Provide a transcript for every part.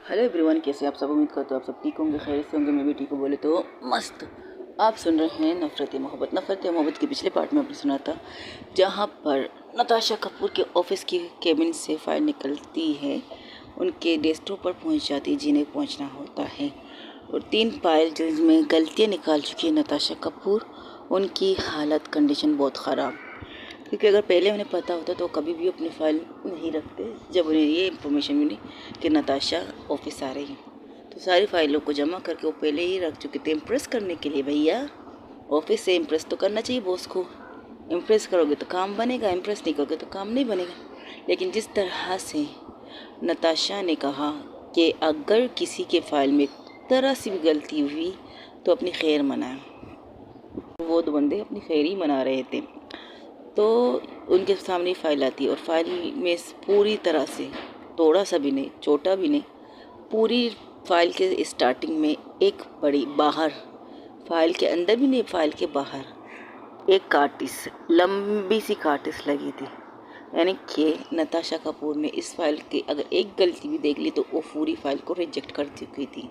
Hello everyone, कैसे आप सब। उम्मीद करते हो आप सब ठीक होंगे, खैर से होंगे। मैं भी ठीक हूँ, बोले तो मस्त। आप सुन रहे हैं नफ़रत मोहब्बत। नफ़रत मोहब्बत के पिछले पार्ट में आपने सुना था जहाँ पर नताशा कपूर के ऑफिस की केबिन से फाइल निकलती है, उनके डेस्कटॉप पर पहुँच जाती है जिन्हें पहुँचना होता है। और 3 फाइल जिसमें गलतियाँ निकाल चुकी है नताशा कपूर, उनकी हालत कंडीशन बहुत ख़राब। क्योंकि अगर पहले उन्हें पता होता तो कभी भी अपनी फ़ाइल नहीं रखते। जब उन्हें ये इन्फॉर्मेशन मिली कि नताशा ऑफिस आ रही है तो सारी फाइलों को जमा करके वो पहले ही रख चुके थे, इम्प्रेस करने के लिए। भैया, ऑफिस से इम्प्रेस तो करना चाहिए बॉस को। इम्प्रेस करोगे तो काम बनेगा, इम्प्रेस नहीं करोगे तो काम नहीं बनेगा। लेकिन जिस तरह से नताशा ने कहा कि अगर किसी के फ़ाइल में ज़रा सी भी गलती हुई तो अपनी खैर मनाएं, वो 2 बंदे अपनी खैर ही मना रहे थे। तो उनके सामने फाइल आती है और फाइल में पूरी तरह से थोड़ा सा भी नहीं, छोटा भी नहीं, पूरी फाइल के स्टार्टिंग में एक बड़ी, बाहर फाइल के अंदर भी नहीं, फाइल के बाहर एक कार्टिस, लंबी सी कार्टिस लगी थी। यानी कि नताशा कपूर ने इस फाइल की अगर एक गलती भी देख ली तो वो पूरी फाइल को रिजेक्ट कर चुकी थी।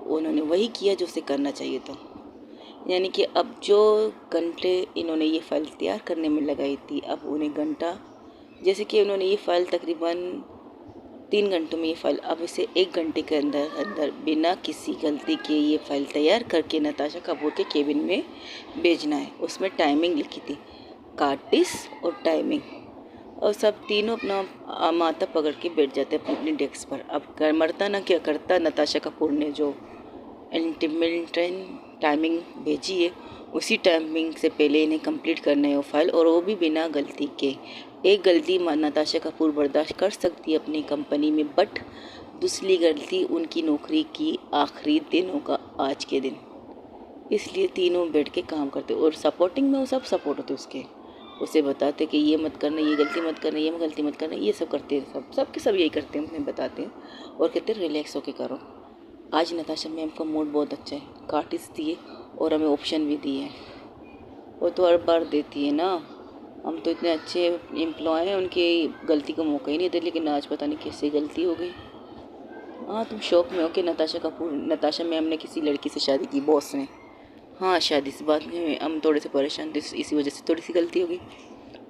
उन्होंने वही किया जो उसे करना चाहिए था। यानी कि अब जो घंटे इन्होंने ये फ़ाइल तैयार करने में लगाई थी, अब उन्हें घंटा, जैसे कि उन्होंने ये फ़ाइल तकरीबन 3 घंटों में, ये फ़ाइल अब इसे 1 घंटे के अंदर अंदर बिना किसी गलती के ये फ़ाइल तैयार करके नताशा कपूर के केबिन में भेजना है। उसमें टाइमिंग लिखी थी, कार्टिस और टाइमिंग, और सब तीनों अपना माथा पकड़ के बैठ जाते अपनी अपनी डेस्क पर। अब मरता ना क्या करता, नताशा कपूर ने जो इंटीमेंटन टाइमिंग भेजी है उसी टाइमिंग से पहले इन्हें कंप्लीट करना है वो फाइल, और वो भी बिना गलती के। एक गलती नताशा कपूर बर्दाश्त कर सकती है अपनी कंपनी में, बट दूसरी गलती उनकी नौकरी की आखिरी दिन होगा आज के दिन। इसलिए तीनों बैठ के काम करते और सपोर्टिंग में वो सब सपोर्ट होते उसके, उसे बताते कि ये मत करना, ये गलती मत करना, ये गलती मत करना, ये सब करते हैं। सब के सब यही करते हैं, उन्हें बताते हैं और कहते हैं रिलैक्स होके करो। आज नताशा मैम का मूड बहुत अच्छा है, कार्टिस दिए और हमें ऑप्शन भी दिए हैं। वो तो हर बार देती है ना, हम तो इतने अच्छे एम्प्लॉय हैं, उनकी गलती का मौका ही नहीं देते, लेकिन आज पता नहीं कैसे गलती हो गई। हाँ, तुम शौक में हो कि नताशा मैम ने किसी लड़की से शादी की, बॉस ने। हाँ, शादी से बात में हम थोड़े से परेशान थे, इसी वजह से थोड़ी सी गलती हो गई।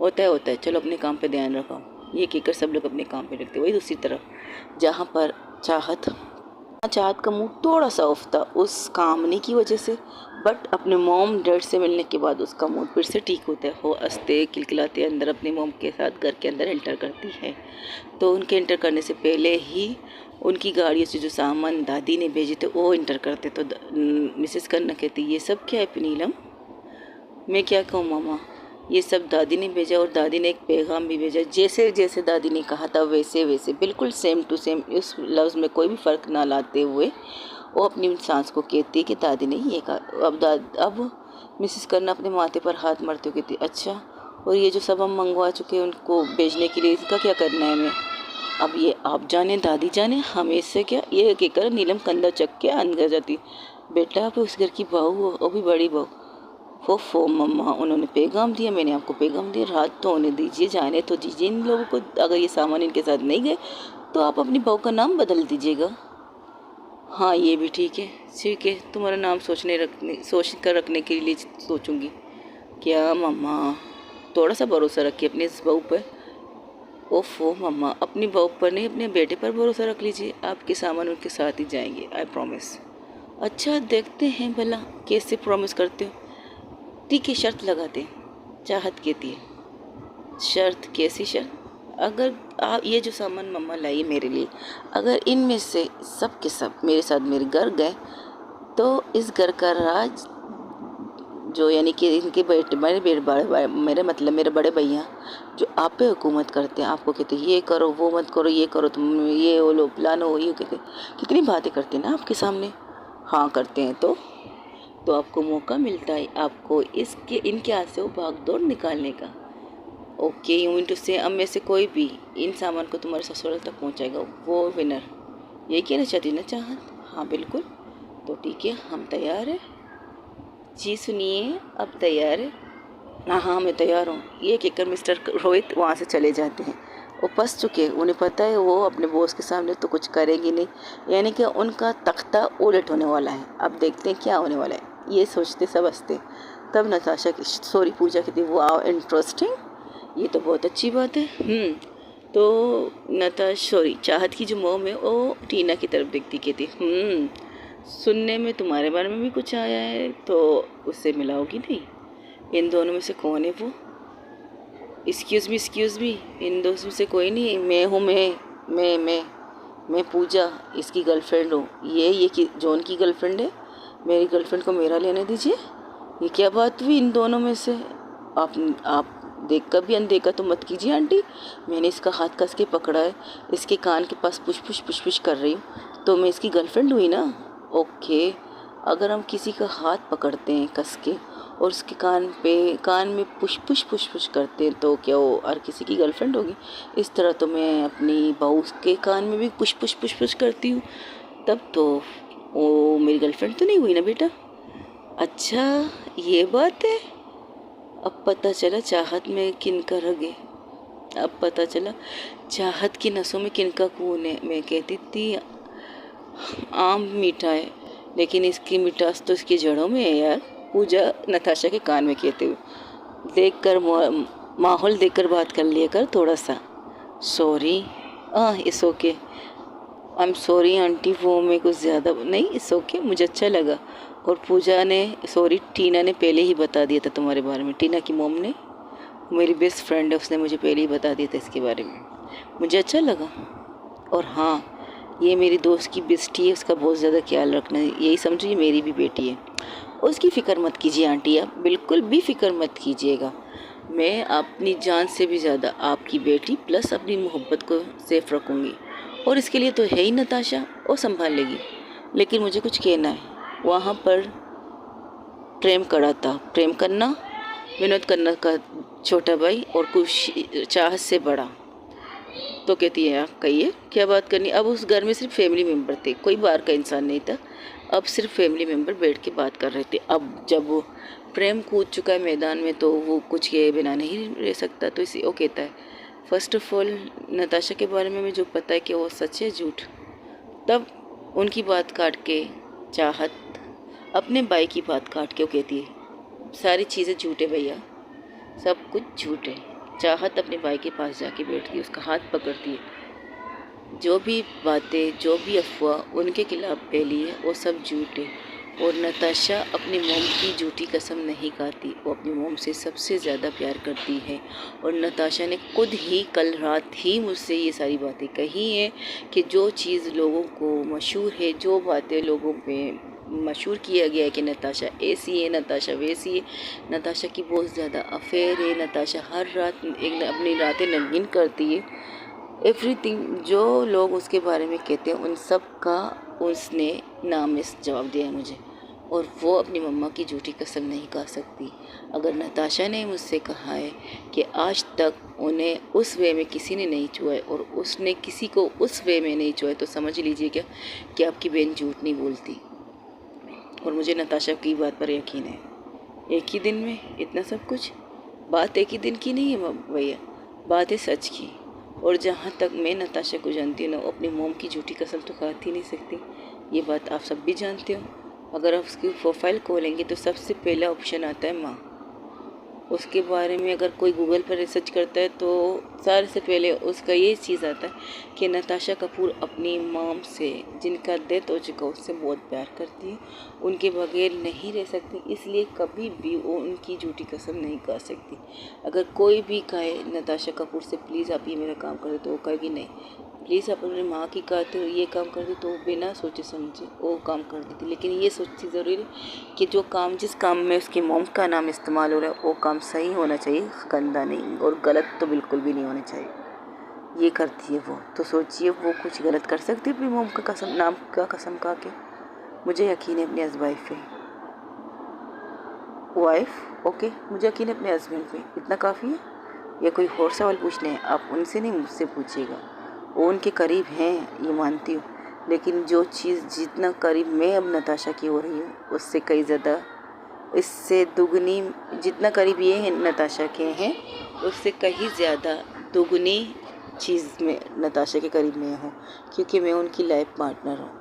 होता है, चलो अपने काम पे ध्यान रखो। ये कहकर सब लोग अपने काम पे रखते। वही दूसरी तरफ जहाँ पर चाहत का मूड थोड़ा सा ऑफ था उस कामनी की वजह से, बट अपने मॉम डैड से मिलने के बाद उसका मूड फिर से ठीक होता है। वो हंसते खिलखिलाते अंदर अपनी मॉम के साथ घर के अंदर एंटर करती है। तो उनके एंटर करने से पहले ही उनकी गाड़ियों से जो सामान दादी ने भेजे थे वो एंटर करते। तो मिसेस खन्ना कहती, ये सब क्या है नीलम? मैं क्या कहूँ मामा, ये सब दादी ने भेजा, और दादी ने एक पैगाम भी भेजा। जैसे जैसे दादी ने कहा था वैसे वैसे बिल्कुल सेम टू सेम, उस लफ्ज़ में कोई भी फ़र्क ना लाते हुए वो अपनी सांस को कहती है कि दादी ने ये कहा। अब मिसेस करना अपने माथे पर हाथ मारते हुए कहती, अच्छा, और ये जो सब हम मंगवा चुके हैं उनको भेजने के लिए, इसका क्या करना है हमें? अब ये आप जाने दादी जाने, हमें इससे क्या? ये कहकर नीलम कंधा चक के अंदर जाती। बेटा, आप उस घर की बहू हो, वो भी बड़ी बहू। फो मम्मा, उन्होंने पैगाम दिया, मैंने आपको पैगाम दिया, रात तो होने दीजिए, जाने तो दीजिए इन लोगों को। अगर ये सामान इनके साथ नहीं गए तो आप अपनी बहू का नाम बदल दीजिएगा। हाँ, ये भी ठीक है, तुम्हारा नाम सोच कर रखने के लिए सोचूंगी। क्या मम्मा, थोड़ा सा भरोसा रखिए अपनी इस बहू पर। ओफो मम्मा, अपनी बहू पर नहीं अपने बेटे पर भरोसा रख लीजिए, आपके सामान उनके साथ ही जाएंगे, आई प्रॉमिस। अच्छा, देखते हैं भला कैसे प्रॉमिस करते हो। ठीक है, शर्त लगाते हैं। चाहत कहती है, शर्त? कैसी शर्त? अगर आप ये जो सामान मम्मा लाई मेरे लिए, अगर इनमें से सब के सब मेरे साथ मेरे घर गए तो इस घर का राज, जो यानी कि इनके बेटे, मेरे मतलब मेरे बड़े भैया जो आप पे हुकूमत करते हैं, आपको कहते हैं ये करो वो मत करो, ये करो तुम, ये वो लो प्लान हो, ये कहते, कितनी बातें करते हैं ना आपके सामने। हाँ करते हैं तो आपको मौका मिलता है आपको इनके हाथ से वो भाग दौड़ निकालने का। ओके, यू मीन टू से अब में से कोई भी इन सामान को तुम्हारे ससुराल तक पहुंचाएगा, वो विनर। ये कहना चाहती ना चाहत? हाँ बिल्कुल, तो ठीक है, हम तैयार हैं। जी सुनिए, अब तैयार है? हाँ हाँ, मैं तैयार हूँ। ये कहकर मिस्टर रोहित वहाँ से चले जाते हैं वो फंस चुके, उन्हें पता है वो अपने बॉस के सामने तो कुछ करेंगी नहीं, यानी कि उनका तख्ता उलट होने वाला है। अब देखते हैं क्या होने वाला है, ये सोचते सब हंसते। तब नताशा की सॉरी पूजा कहती वाह इंटरेस्टिंग, ये तो बहुत अच्छी बात है। तो सॉरी चाहत की जो मॉम है वो टीना की तरफ देखती कहती सुनने में तुम्हारे बारे में भी कुछ आया है, तो उससे मिलाओगी नहीं? इन दोनों में से कौन है वो? एक्सक्यूज़ मी, इन दोनों में से कोई नहीं, मैं हूँ, मैं पूजा, इसकी गर्लफ्रेंड हूँ। ये कि जॉन की गर्लफ्रेंड है, मेरी गर्लफ्रेंड को मेरा लेने दीजिए। ये क्या बात हुई इन दोनों में से? आप देख कर भी अनदेखा तो मत कीजिए आंटी, मैंने इसका हाथ कस के पकड़ा है, इसके कान के पास पुश पुश कर रही हूँ, तो मैं इसकी गर्लफ्रेंड हुई ना? ओके, अगर हम किसी का हाथ पकड़ते हैं कस के और उसके कान में पुश पुश करते हैं, तो क्या वो हर किसी की गर्लफ्रेंड होगी? इस तरह तो मैं अपनी बहू के कान में भी पुश पुश करती हूँ, तब तो वो मेरी गर्लफ्रेंड तो नहीं हुई ना बेटा। अच्छा ये बात है, अब पता चला चाहत में किनका रग है, अब पता चला चाहत की नसों में किनका खून है। मैं कहती थी आम मीठा है, लेकिन इसकी मिठास तो इसकी जड़ों में है यार। पूजा नताशा के कान में कहते हुए, देखकर माहौल देखकर बात कर लिया कर थोड़ा सा। Sorry, it's okay, I am sorry aunty, वो मैं कुछ ज़्यादा नहीं, इट्स ओके, मुझे अच्छा लगा। और पूजा ने सॉरी टीना ने पहले ही बता दिया था तुम्हारे बारे में, टीना की मोम ने, मेरी बेस्ट फ्रेंड है, उसने मुझे पहले ही बता दिया था इसके बारे में, मुझे अच्छा लगा। और हाँ, ये मेरी दोस्त की बेस्टी है, उसका बहुत ज़्यादा ख्याल रखना है, यही समझो ये मेरी भी बेटी है, उसकी फ़िक्र मत कीजिए आंटी, आप बिल्कुल भी फ़िक्र मत कीजिएगा। मैं अपनी जान से भी ज़्यादा आपकी बेटी प्लस अपनी मोहब्बत को सेफ रखूँगी, और इसके लिए तो है ही नताशा, वो संभाल लेगी। लेकिन मुझे कुछ कहना है, वहाँ पर प्रेम करा था, प्रेम करना विनोद खन्ना का छोटा भाई और कुछ चाहत से बड़ा, तो कहती है कहिए क्या बात करनी। अब उस घर में सिर्फ फैमिली मेम्बर थे, कोई बाहर का इंसान नहीं था, अब सिर्फ फैमिली मेम्बर बैठ के बात कर रहे थे। अब जब वो प्रेम कूद चुका है मैदान में, तो वो कुछ के बिना नहीं रह सकता, तो इसी वो कहता है फर्स्ट ऑफ ऑल नताशा के बारे में जो पता है कि वो सच है झूठ। तब उनकी बात काट के चाहत अपने भाई की बात काट के वो कहती है सारी चीज़ें झूठ है भैया, सब कुछ झूठ है। चाहत अपने भाई के पास जाके बैठती है, उसका हाथ पकड़ती है, जो भी बातें जो भी अफवाह उनके खिलाफ फैली है वो सब झूठ है। और नताशा अपनी मोम की झूठी कसम नहीं खाती, वो अपनी मोम से सबसे ज़्यादा प्यार करती है। और नताशा ने खुद ही कल रात ही मुझसे ये सारी बातें कही हैं कि जो चीज़ लोगों को मशहूर है, जो बातें लोगों पे मशहूर किया गया है कि नताशा ऐसी है, नताशा वैसी है, नताशा की बहुत ज़्यादा अफेयर है, नताशा हर रात अपनी रातें रंगीन करती है, एवरीथिंग जो लोग उसके बारे में कहते हैं उन सब का उसने नाम इस जवाब दिया है मुझे। और वो अपनी मम्मा की झूठी कसम नहीं खा सकती। अगर नताशा ने मुझसे कहा है कि आज तक उन्हें उस वे में किसी ने नहीं छुआ है और उसने किसी को उस वे में नहीं छुआ है, तो समझ लीजिए क्या कि आपकी बहन झूठ नहीं बोलती। और मुझे नताशा की बात पर यकीन है। एक ही दिन में इतना सब कुछ, बात एक ही दिन की नहीं है भैया, बात है सच की। और जहाँ तक मैं नताशा को जानती हूँ ना, अपनी मोम की झूठी कसम तो खा ही नहीं सकती, ये बात आप सब भी जानते हो। अगर आप उसकी प्रोफाइल खोलेंगे तो सबसे पहला ऑप्शन आता है माँ। उसके बारे में अगर कोई गूगल पर रिसर्च करता है तो सारे से पहले उसका ये चीज़ आता है कि नताशा कपूर अपनी मॉम से, जिनका डेथ हो चुका, उससे बहुत प्यार करती है, उनके बगैर नहीं रह सकती, इसलिए कभी भी वो उनकी झूठी कसम नहीं खा सकती। अगर कोई भी कहे नताशा कपूर से प्लीज़ आप ये मेरा काम कर दो, तो वो कहेगी नहीं, प्लीज़ आप अपनी माँ की कहते हो ये काम कर दो, तो बिना सोचे समझे वो काम कर देती। लेकिन ये सोचती ज़रूरी कि जो काम, जिस काम में उसकी मॉम का नाम इस्तेमाल हो रहा है वो काम सही होना चाहिए, गंदा नहीं, और गलत तो बिल्कुल भी नहीं होना चाहिए। ये करती है वो, तो सोचिए वो कुछ गलत कर सकती है अपनी मॉम का कसम, नाम का कसम खा के। मुझे यकीन है अपनी वाइफ पे, वाइफ ओके, मुझे यकीन है अपने हस्बैंड पे, इतना काफ़ी है। या कोई और सवाल पूछने हैं आप उनसे नहीं, मुझसे पूछिएगा, वो उनके करीब हैं ये मानती हूँ, लेकिन जो चीज़ जितना करीब मैं अब नताशा की हो रही हूँ उससे कई ज़्यादा, इससे दुगनी, जितना करीब ये हैं नताशा के हैं उससे कहीं ज़्यादा दुगनी चीज़ में नताशा के करीब मैं हूँ, क्योंकि मैं उनकी लाइफ पार्टनर हूँ।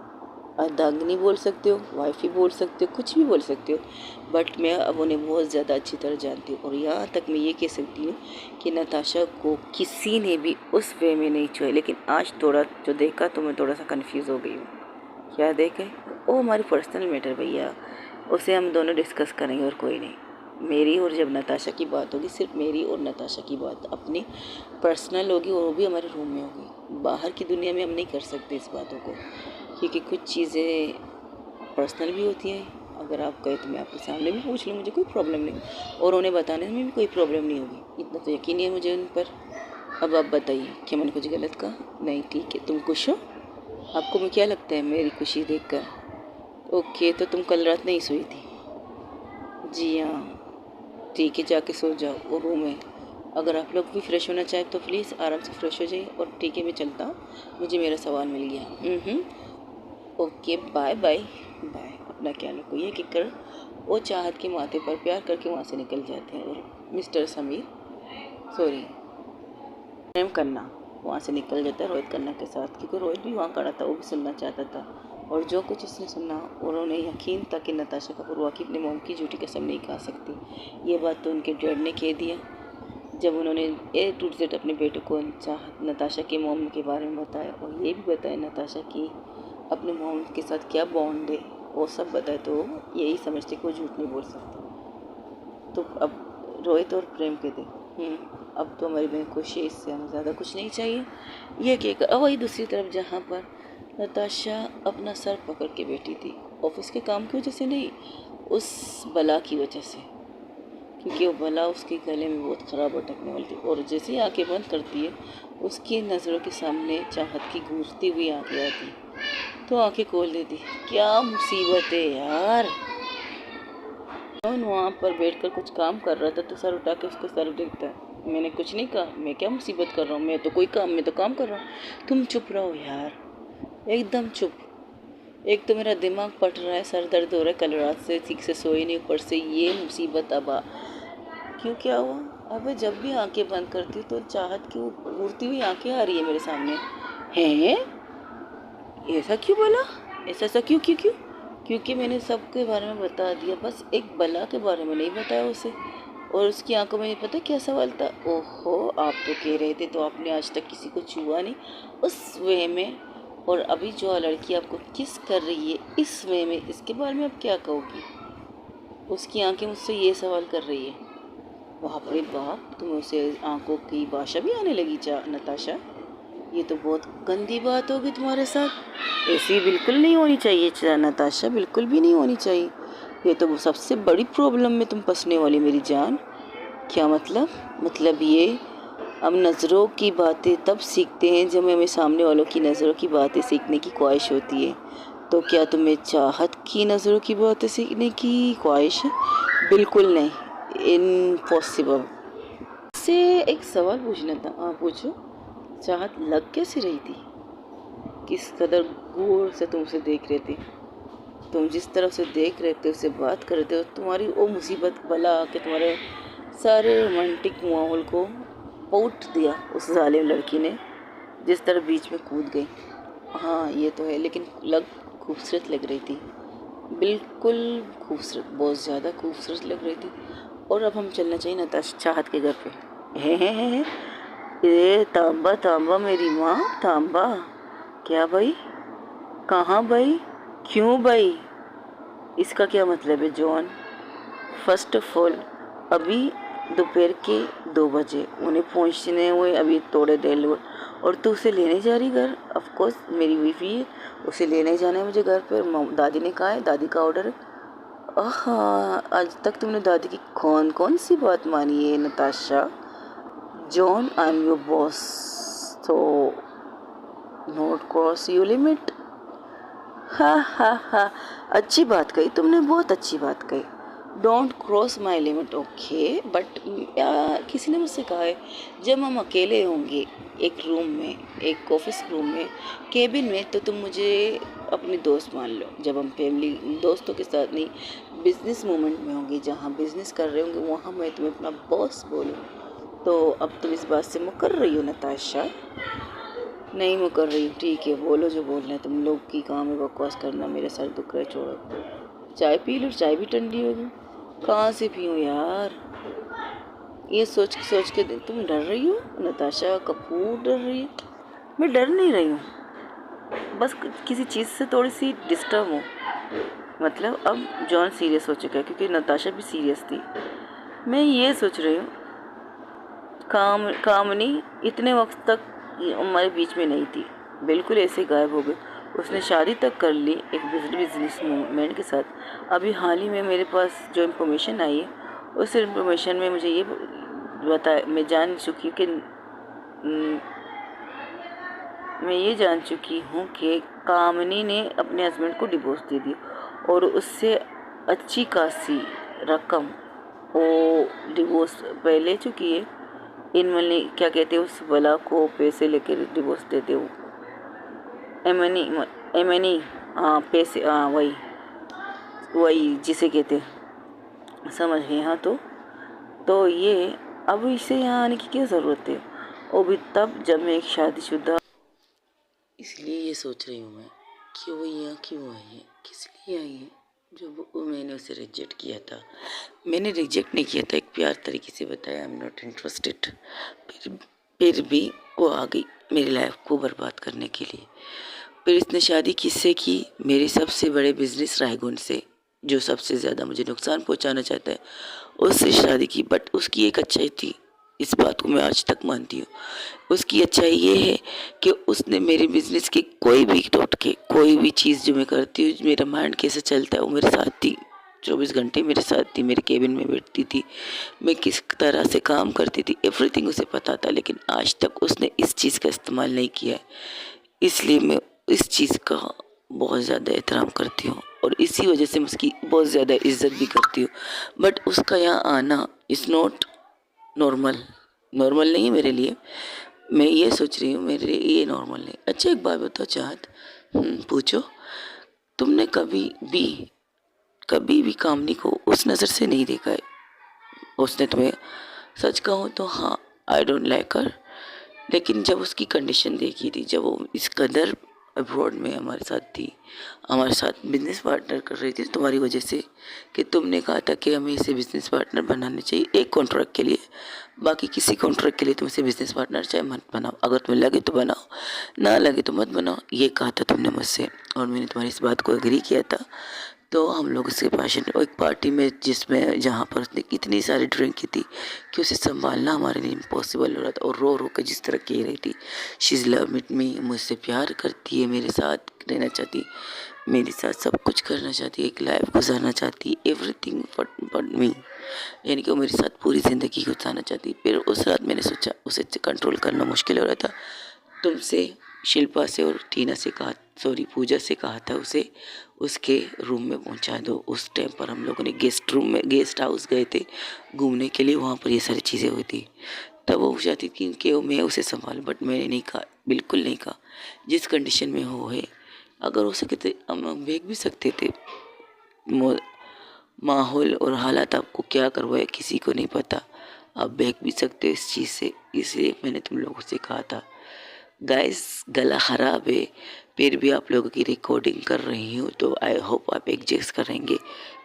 अर्धांगिनी बोल सकते हो, वाइफ ही बोल सकते हो, कुछ भी बोल सकते हो, बट मैं अब उन्हें बहुत ज़्यादा अच्छी तरह जानती हूँ। और यहाँ तक मैं ये कह सकती हूँ कि नताशा को किसी ने भी उस वे में नहीं छुआ, लेकिन आज थोड़ा जो देखा तो मैं थोड़ा सा कंफ्यूज हो गई हूँ। क्या देखे? वो हमारी पर्सनल मैटर भैया, उसे हम दोनों डिस्कस करेंगे और कोई नहीं। मेरी और जब नताशा की बात होगी, सिर्फ मेरी और नताशा की बात अपनी पर्सनल होगी, और वो भी हमारे रूम में होगी। बाहर की दुनिया में हम नहीं कर सकते इस बातों को, क्योंकि कुछ चीज़ें पर्सनल भी होती हैं। अगर आप कहें तो मैं आपके सामने भी पूछ लूँ, मुझे कोई प्रॉब्लम नहीं, और उन्हें बताने में भी कोई प्रॉब्लम नहीं होगी। इतना तो यकीन है मुझे उन पर। अब आप बताइए, क्या मैंने कुछ गलत कहा? नहीं, ठीक है। तुम खुश हो? आपको मैं क्या लगता है मेरी खुशी देखकर? ओके, तो तुम कल रात नहीं सोई थी? जी हाँ। ठीक है, जाके सो जाओ, वो रूम है। अगर आप लोग भी फ्रेश होना चाहें तो प्लीज़ आराम से फ्रेश हो जाइए। और ठीक है, मैं चलता हूँ, मुझे मेरा सामान मिल गया। Okay, bye bye bye. अपना ख्याल रखो। ये किकर वो चाहत के माथे पर प्यार करके वहाँ से निकल जाते हैं, और मिस्टर समीर, सॉरी, प्रेम करना वहाँ से निकल जाता है रोहित खन्ना के साथ, क्योंकि रोहित भी वहाँ खड़ा था, वो भी सुनना चाहता था। और जो कुछ उसने सुना, और उन्हें यकीन था कि नताशा कपूर वाकई अपने मोम की झूठी कसम नहीं खा सकती। ये बात तो उनके डैड ने कह दिया जब उन्होंने ए टू जेड अपने बेटे को नताशा के मोम के बारे में बताया, और ये भी बताया नताशा की अपने मोम के साथ क्या बॉन्ड है, वो सब बताए, तो यही समझते कि वो झूठ नहीं बोल सकती। तो अब रोहित और प्रेम कहते, अब तो हमारी बहन खुश है, इससे हमें ज़्यादा कुछ नहीं चाहिए। ये कहकर अब वही दूसरी तरफ जहाँ पर नताशा अपना सर पकड़ के बैठी थी, ऑफिस के काम की वजह से नहीं, उस बला की वजह से, क्योंकि वो बला उसके गले में बहुत ख़राब अटकने वाली थी। और जैसे ही आंखें बंद करती है, उसकी नज़रों के सामने चाहत की घूरती हुई आंखें आती, तो आंखें खोल देती। क्या मुसीबत है यार! जॉन वहाँ पर बैठकर कुछ काम कर रहा था, तो सर उठा के उसको सर देखता है। मैंने कुछ नहीं कहा, मैं क्या मुसीबत कर रहा हूँ, मैं तो काम कर रहा हूँ। तुम चुप रहो यार, एकदम चुप। एक तो मेरा दिमाग पट रहा है, सर दर्द हो रहा है, कल रात से ठीक से सोई नहीं, ऊपर से ये मुसीबत। अब क्यों, क्या हुआ? अब जब भी आंखें बंद करती तो चाहत की वो घूरती हुई आंखें आ रही है मेरे सामने। हैं? ऐसा क्यों बोला? ऐसा क्यों क्यों क्यों? क्योंकि मैंने सबके बारे में बता दिया, बस एक बला के बारे में नहीं बताया उसे। और उसकी आंखों में पता क्या सवाल था? ओहो, आप तो कह रहे थे तो आपने आज तक किसी को छुआ नहीं, उस वे में। और अभी जो लड़की आपको किस कर रही है इस वे में, इसके बारे में आप क्या कहोगी? उसकी आंखें मुझसे ये सवाल कर रही है। बाप रे बाप, तुम्हें उसे आंखों की भाषा भी आने लगी नताशा? ये तो बहुत गंदी बात होगी तुम्हारे साथ। ऐसी बिल्कुल नहीं होनी चाहिए नताशा, बिल्कुल भी नहीं होनी चाहिए। ये तो सबसे बड़ी प्रॉब्लम में तुम फंसने वाली मेरी जान। क्या मतलब? मतलब ये, हम नज़रों की बातें तब सीखते हैं जब हमें सामने वालों की नज़रों की बातें सीखने की ख्वाहिश होती है। तो क्या तुम्हें चाहत की नज़रों की बातें सीखने की ख्वाहिश है? बिल्कुल नहीं, इम्पॉसिबल। से एक सवाल पूछना था। हाँ, पूछो। चाहत लग कैसे रही थी? किस कदर गौर से तुम उसे देख रहे थे? तुम जिस तरह से देख रहे थे, उससे बात कर रहे थे, तुम्हारी वो मुसीबत बला के तुम्हारे सारे रोमांटिक माहौल को पौट दिया उस जालिम लड़की ने, जिस तरह बीच में कूद गई। हाँ, ये तो है, लेकिन खूबसूरत लग रही थी, बिल्कुल खूबसूरत, बहुत ज़्यादा खूबसूरत लग रही थी। और अब हम चलना चाहिए नताशा चाहत के घर पे। है ये तांबा तांबा मेरी माँ, तांबा क्या भाई? कहाँ भाई? क्यों भाई? इसका क्या मतलब है जॉन? फर्स्ट ऑफ ऑल, अभी दोपहर के 2 बजे उन्हें पहुंचने हुए अभी थोड़े देर हुए, और तू उसे लेने जा रही घर? ऑफ कोर्स, मेरी बीवी है, उसे लेने जाना है मुझे घर पर। दादी ने कहा है, दादी का ऑर्डर है। हाँ, आज तक तुमने दादी की कौन कौन सी बात मानी है Natasha? John, I am your boss, तो नोट क्रॉस योर लिमिट। हा हा हा, अच्छी बात कही तुमने, बहुत अच्छी बात कही। Don't cross my limit, okay. But किसी ने मुझसे कहा है, जब हम अकेले होंगे एक रूम में, एक ऑफिस रूम में, केबिन में, तो तुम मुझे अपने दोस्त मान लो। जब हम फैमिली दोस्तों के साथ नहीं, बिजनेस मोमेंट में होंगे, जहाँ बिजनेस कर रहे होंगे, वहाँ मैं तुम्हें अपना बॉस बोलूँ। तो अब तुम इस बात से मुकर रही हो नताशा? नहीं मुकर रही हूँ, ठीक है, बोलो जो बोलना है। तुम लोग की काम है बकवास करना, मेरा सर दुख रहा है, छोड़ो। चाय पी लो, चाय भी ठंडी होगी। कहाँ से पीऊँ यार? ये सोच के तुम डर रही हो? नताशा कपूर डर रही है? मैं डर नहीं रही हूँ, बस किसी चीज़ से थोड़ी सी डिस्टर्ब हूँ। मतलब अब जॉन सीरियस हो चुका है, क्योंकि नताशा भी सीरियस थी। मैं ये सोच रही हूँ, कामनी इतने वक्त तक हमारे बीच में नहीं थी, बिल्कुल ऐसे गायब हो गई। उसने शादी तक कर ली एक बिजनेस मैन के साथ। अभी हाल ही में मेरे पास जो इन्फॉर्मेशन आई है, उस इन्फॉर्मेशन में मुझे ये मैं जान चुकी कि मैं ये जान चुकी हूँ कि कामनी ने अपने हस्बैंड को डिवोर्स दे दिया और उससे अच्छी खासी रकम वो डिवोर्स पहले ले चुकी है। इनमनी क्या कहते हैं उस बला को, पैसे लेकर डिवोर्स देते हो, एमनी एमनी, हाँ पैसे, हाँ वही वही जिसे कहते हैं, समझ गए। हाँ तो ये अब इसे यहाँ आने की क्या ज़रूरत है? वो भी तब जब मैं एक शादीशुदा, इसलिए ये सोच रही हूँ मैं कि वो यहाँ क्यों आई है, किस लिए आई है। जब मैंने उसे रिजेक्ट किया था, मैंने रिजेक्ट नहीं किया था, एक प्यार तरीके से बताया, आई एम नॉट इंटरेस्टेड। फिर भी वो आ गई मेरी लाइफ को बर्बाद करने के लिए। फिर इसने शादी किससे की? मेरे सबसे बड़े बिजनेस रायगुन से, जो सबसे ज़्यादा मुझे नुकसान पहुंचाना चाहता है, उससे शादी की। बट उसकी एक अच्छाई थी, इस बात को मैं आज तक मानती हूँ। उसकी अच्छाई ये है कि उसने मेरे बिजनेस के कोई भी टोटके, कोई भी चीज़ जो मैं करती हूँ, मेरा माइंड कैसे चलता है, वो मेरे साथ थी। 24 घंटे मेरे साथ थी, मेरे केबिन में बैठती थी, मैं किस तरह से काम करती थी, एवरीथिंग उसे पता था। लेकिन आज तक उसने इस चीज़ का इस्तेमाल नहीं किया है, इसलिए मैं इस चीज़ का बहुत ज़्यादा एहतराम करती हूँ और इसी वजह से मैं उसकी बहुत ज़्यादा इज्जत भी करती हूँ। बट उसका यहाँ आना इज़ नॉट नॉर्मल, नॉर्मल नहीं है मेरे लिए। मैं ये सोच रही हूँ मेरे लिए ये नॉर्मल नहीं। अच्छा एक बात बताओ चाहत, पूछो, तुमने कभी भी कामनी को उस नज़र से नहीं देखा है? उसने तुम्हें, सच कहूँ तो हाँ, आई डोंट लाइक हर, लेकिन जब उसकी कंडीशन देखी थी, जब वो इस कदर अब्रॉड में हमारे साथ थी, हमारे साथ बिजनेस पार्टनर कर रही थी तुम्हारी वजह से, कि तुमने कहा था कि हमें इसे बिजनेस पार्टनर बनाना चाहिए एक कॉन्ट्रैक्ट के लिए, बाकी किसी कॉन्ट्रैक्ट के लिए तुम इसे बिजनेस पार्टनर चाहे मत बनाओ, अगर तुम्हें लगे तो बनाओ, ना लगे तो मत बनाओ, ये कहा था तुमने मुझसे और मैंने तुम्हारी इस बात को एग्री किया था। तो हम लोग उसके पास एक पार्टी में, जिसमें जहाँ पर उसने इतनी सारी ड्रिंक की थी कि उसे संभालना हमारे लिए इम्पॉसिबल हो रहा था, और रो रो के जिस तरह कह रही थी, she is love with me, मुझसे प्यार करती है, मेरे साथ रहना चाहती, मेरे साथ सब कुछ करना चाहती है, एक लाइफ गुजारना चाहती, एवरीथिंग बट मी, यानी कि वो मेरे साथ पूरी ज़िंदगी गुजारना चाहती। फिर उस रात मैंने सोचा उसे कंट्रोल करना मुश्किल हो रहा था, तुमसे, शिल्पा से और टीना से कहा, सॉरी पूजा से कहा था उसे उसके रूम में पहुंचा दो। उस टाइम पर हम लोगों ने गेस्ट हाउस गए थे घूमने के लिए, वहाँ पर ये सारी चीज़ें हुई थी। तब वो चाहती थी कि मैं उसे संभालूं, बट मैंने नहीं कहा, बिल्कुल नहीं कहा। जिस कंडीशन में हो है, अगर हो सके तो हम भेज भी सकते थे। माहौल और हालात आपको क्या करवाए किसी को नहीं पता, आप बहक भी सकते हो इस चीज़ से, इसलिए मैंने तुम लोगों से कहा था। गाइस गला ख़राब है, फिर भी आप लोगों की रिकॉर्डिंग कर रही हूँ, तो आई होप आप एडजस्ट करेंगे,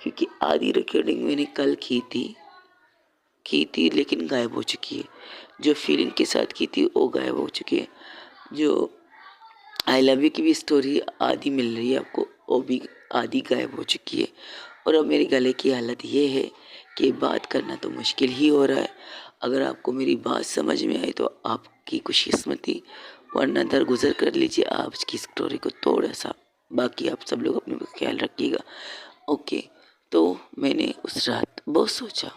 क्योंकि आधी रिकॉर्डिंग मैंने कल की थी लेकिन गायब हो चुकी है। जो फीलिंग के साथ की थी वो गायब हो चुकी है। जो आई लव यू की भी स्टोरी आधी मिल रही है आपको, वो भी आधी गायब हो चुकी है। और अब मेरे गले की हालत ये है कि बात करना तो मुश्किल ही हो रहा है। अगर आपको मेरी बात समझ में आई तो आपकी खुशकिस्मती, वरना दरगुजर कर लीजिए आज की स्टोरी को थोड़ा सा। बाकी आप सब लोग अपने ख्याल रखिएगा, ओके। तो मैंने उस रात बहुत सोचा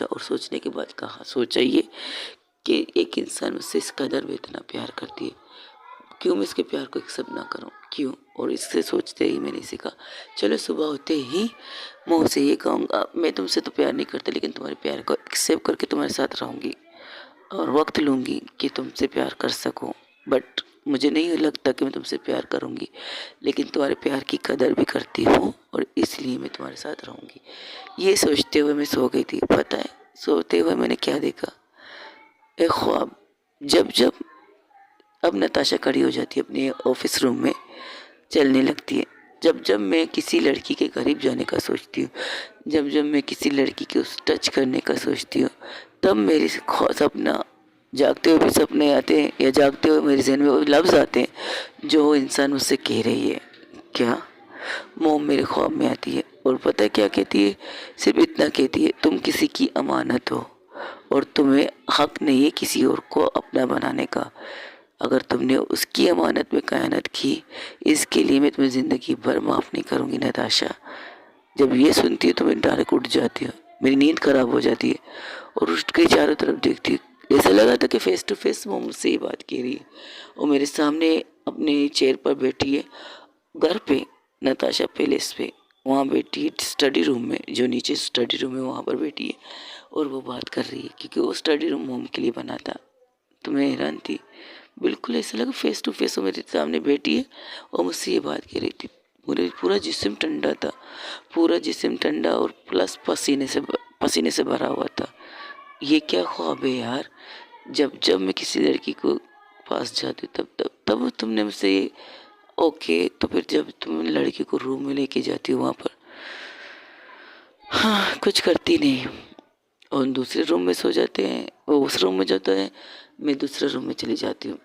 और सोचने के बाद कहा, सोचा ये कि एक इंसान मुझसे इस कदर भी इतना प्यार करती है, क्यों मैं इसके प्यार को एक्सेप्ट ना करूं, क्यों। और इससे सोचते ही मैंने इसे कहा, चलो सुबह होते ही मुँह से ये कहूँगा, मैं तुमसे तो प्यार नहीं करता, लेकिन तुम्हारे प्यार को एक्सेप्ट करके तुम्हारे साथ रहूँगी और वक्त लूँगी कि तुमसे प्यार कर सकूँ। बट मुझे नहीं लगता कि मैं तुमसे प्यार करूँगी, लेकिन तुम्हारे प्यार की कदर भी करती हूँ और इसलिए मैं तुम्हारे साथ रहूँगी। ये सोचते हुए मैं सो गई थी। पता है सोते हुए मैंने क्या देखा? एक ख्वाब। जब जब अब नताशा खड़ी हो जाती है अपने ऑफिस रूम में, चलने लगती है। जब जब मैं किसी लड़की के करीब जाने का सोचती हूँ, जब जब मैं किसी लड़की के उस टच करने का सोचती हूँ, तब मेरी सपना, जागते हुए भी सपने आते हैं या जागते हुए मेरे जहन में वो लफ्ज़ आते हैं जो वो इंसान मुझसे कह रही है। क्या? मोम मेरे ख्वाब में आती है और पता है क्या कहती है? सिर्फ इतना कहती है, तुम किसी की अमानत हो और तुम्हें हक नहीं है किसी और को अपना बनाने का। अगर तुमने उसकी अमानत में खयानत की, इसके लिए मैं तुम्हें ज़िंदगी भर माफ़ नहीं करूँगी नताशा। जब ये सुनती है तो मैं डायरेक्ट उठ जाती हूँ, मेरी नींद खराब हो जाती है और उठ के चारों तरफ देखती हूँ। ऐसा लगा था कि फेस टू फेस वो मुझसे ही बात कह रही है और मेरे सामने अपने चेयर पर बैठी है, घर पे, नताशा पैलेस पे, वहाँ बैठी है स्टडी रूम में, जो नीचे स्टडी रूम है वहाँ पर बैठी है और वो बात कर रही है क्योंकि वो स्टडी रूम मोम के लिए बना था। तो मैं हैरान थी, बिल्कुल ऐसा लगा फेस टू फेस वो मेरे सामने बैठी है और मुझसे ये बात कह रही थी। पूरे पूरा जिस्म ठंडा था, पूरा जिस्म ठंडा और प्लस पसीने से भरा हुआ था। ये क्या ख्वाब है यार? जब जब मैं किसी लड़की को पास जाती हूँ तब तब तब तुमने मुझसे ओके, तो फिर जब तुम लड़की को रूम में लेके जाती हो वहाँ पर, हाँ, कुछ करती नहीं और दूसरे रूम में सो जाते हैं, वो उस रूम में जाता है, मैं दूसरे रूम में चली जाती हूँ।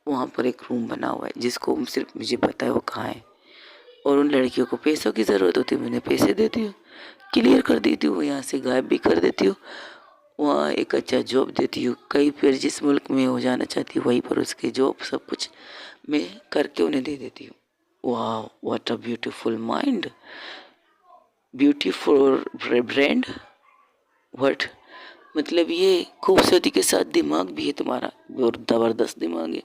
वहाँ पर एक रूम बना हुआ है जिसको सिर्फ मुझे पता है वो कहाँ है और उन लड़कियों को पैसों की ज़रूरत होती है, मैंने पैसे देती हूँ, क्लियर कर देती हूँ, यहाँ से गायब भी कर देती हूँ। वहाँ एक अच्छा जॉब देती हूँ, कहीं फिर जिस मुल्क में हो जाना चाहती हूँ वहीं पर उसके जॉब सब कुछ मैं करके उन्हें दे देती हूँ। वाह, what a beautiful mind, beautiful brand, what, मतलब ये खूबसूरती के साथ दिमाग भी है तुम्हारा और ज़बरदस्त दिमाग है।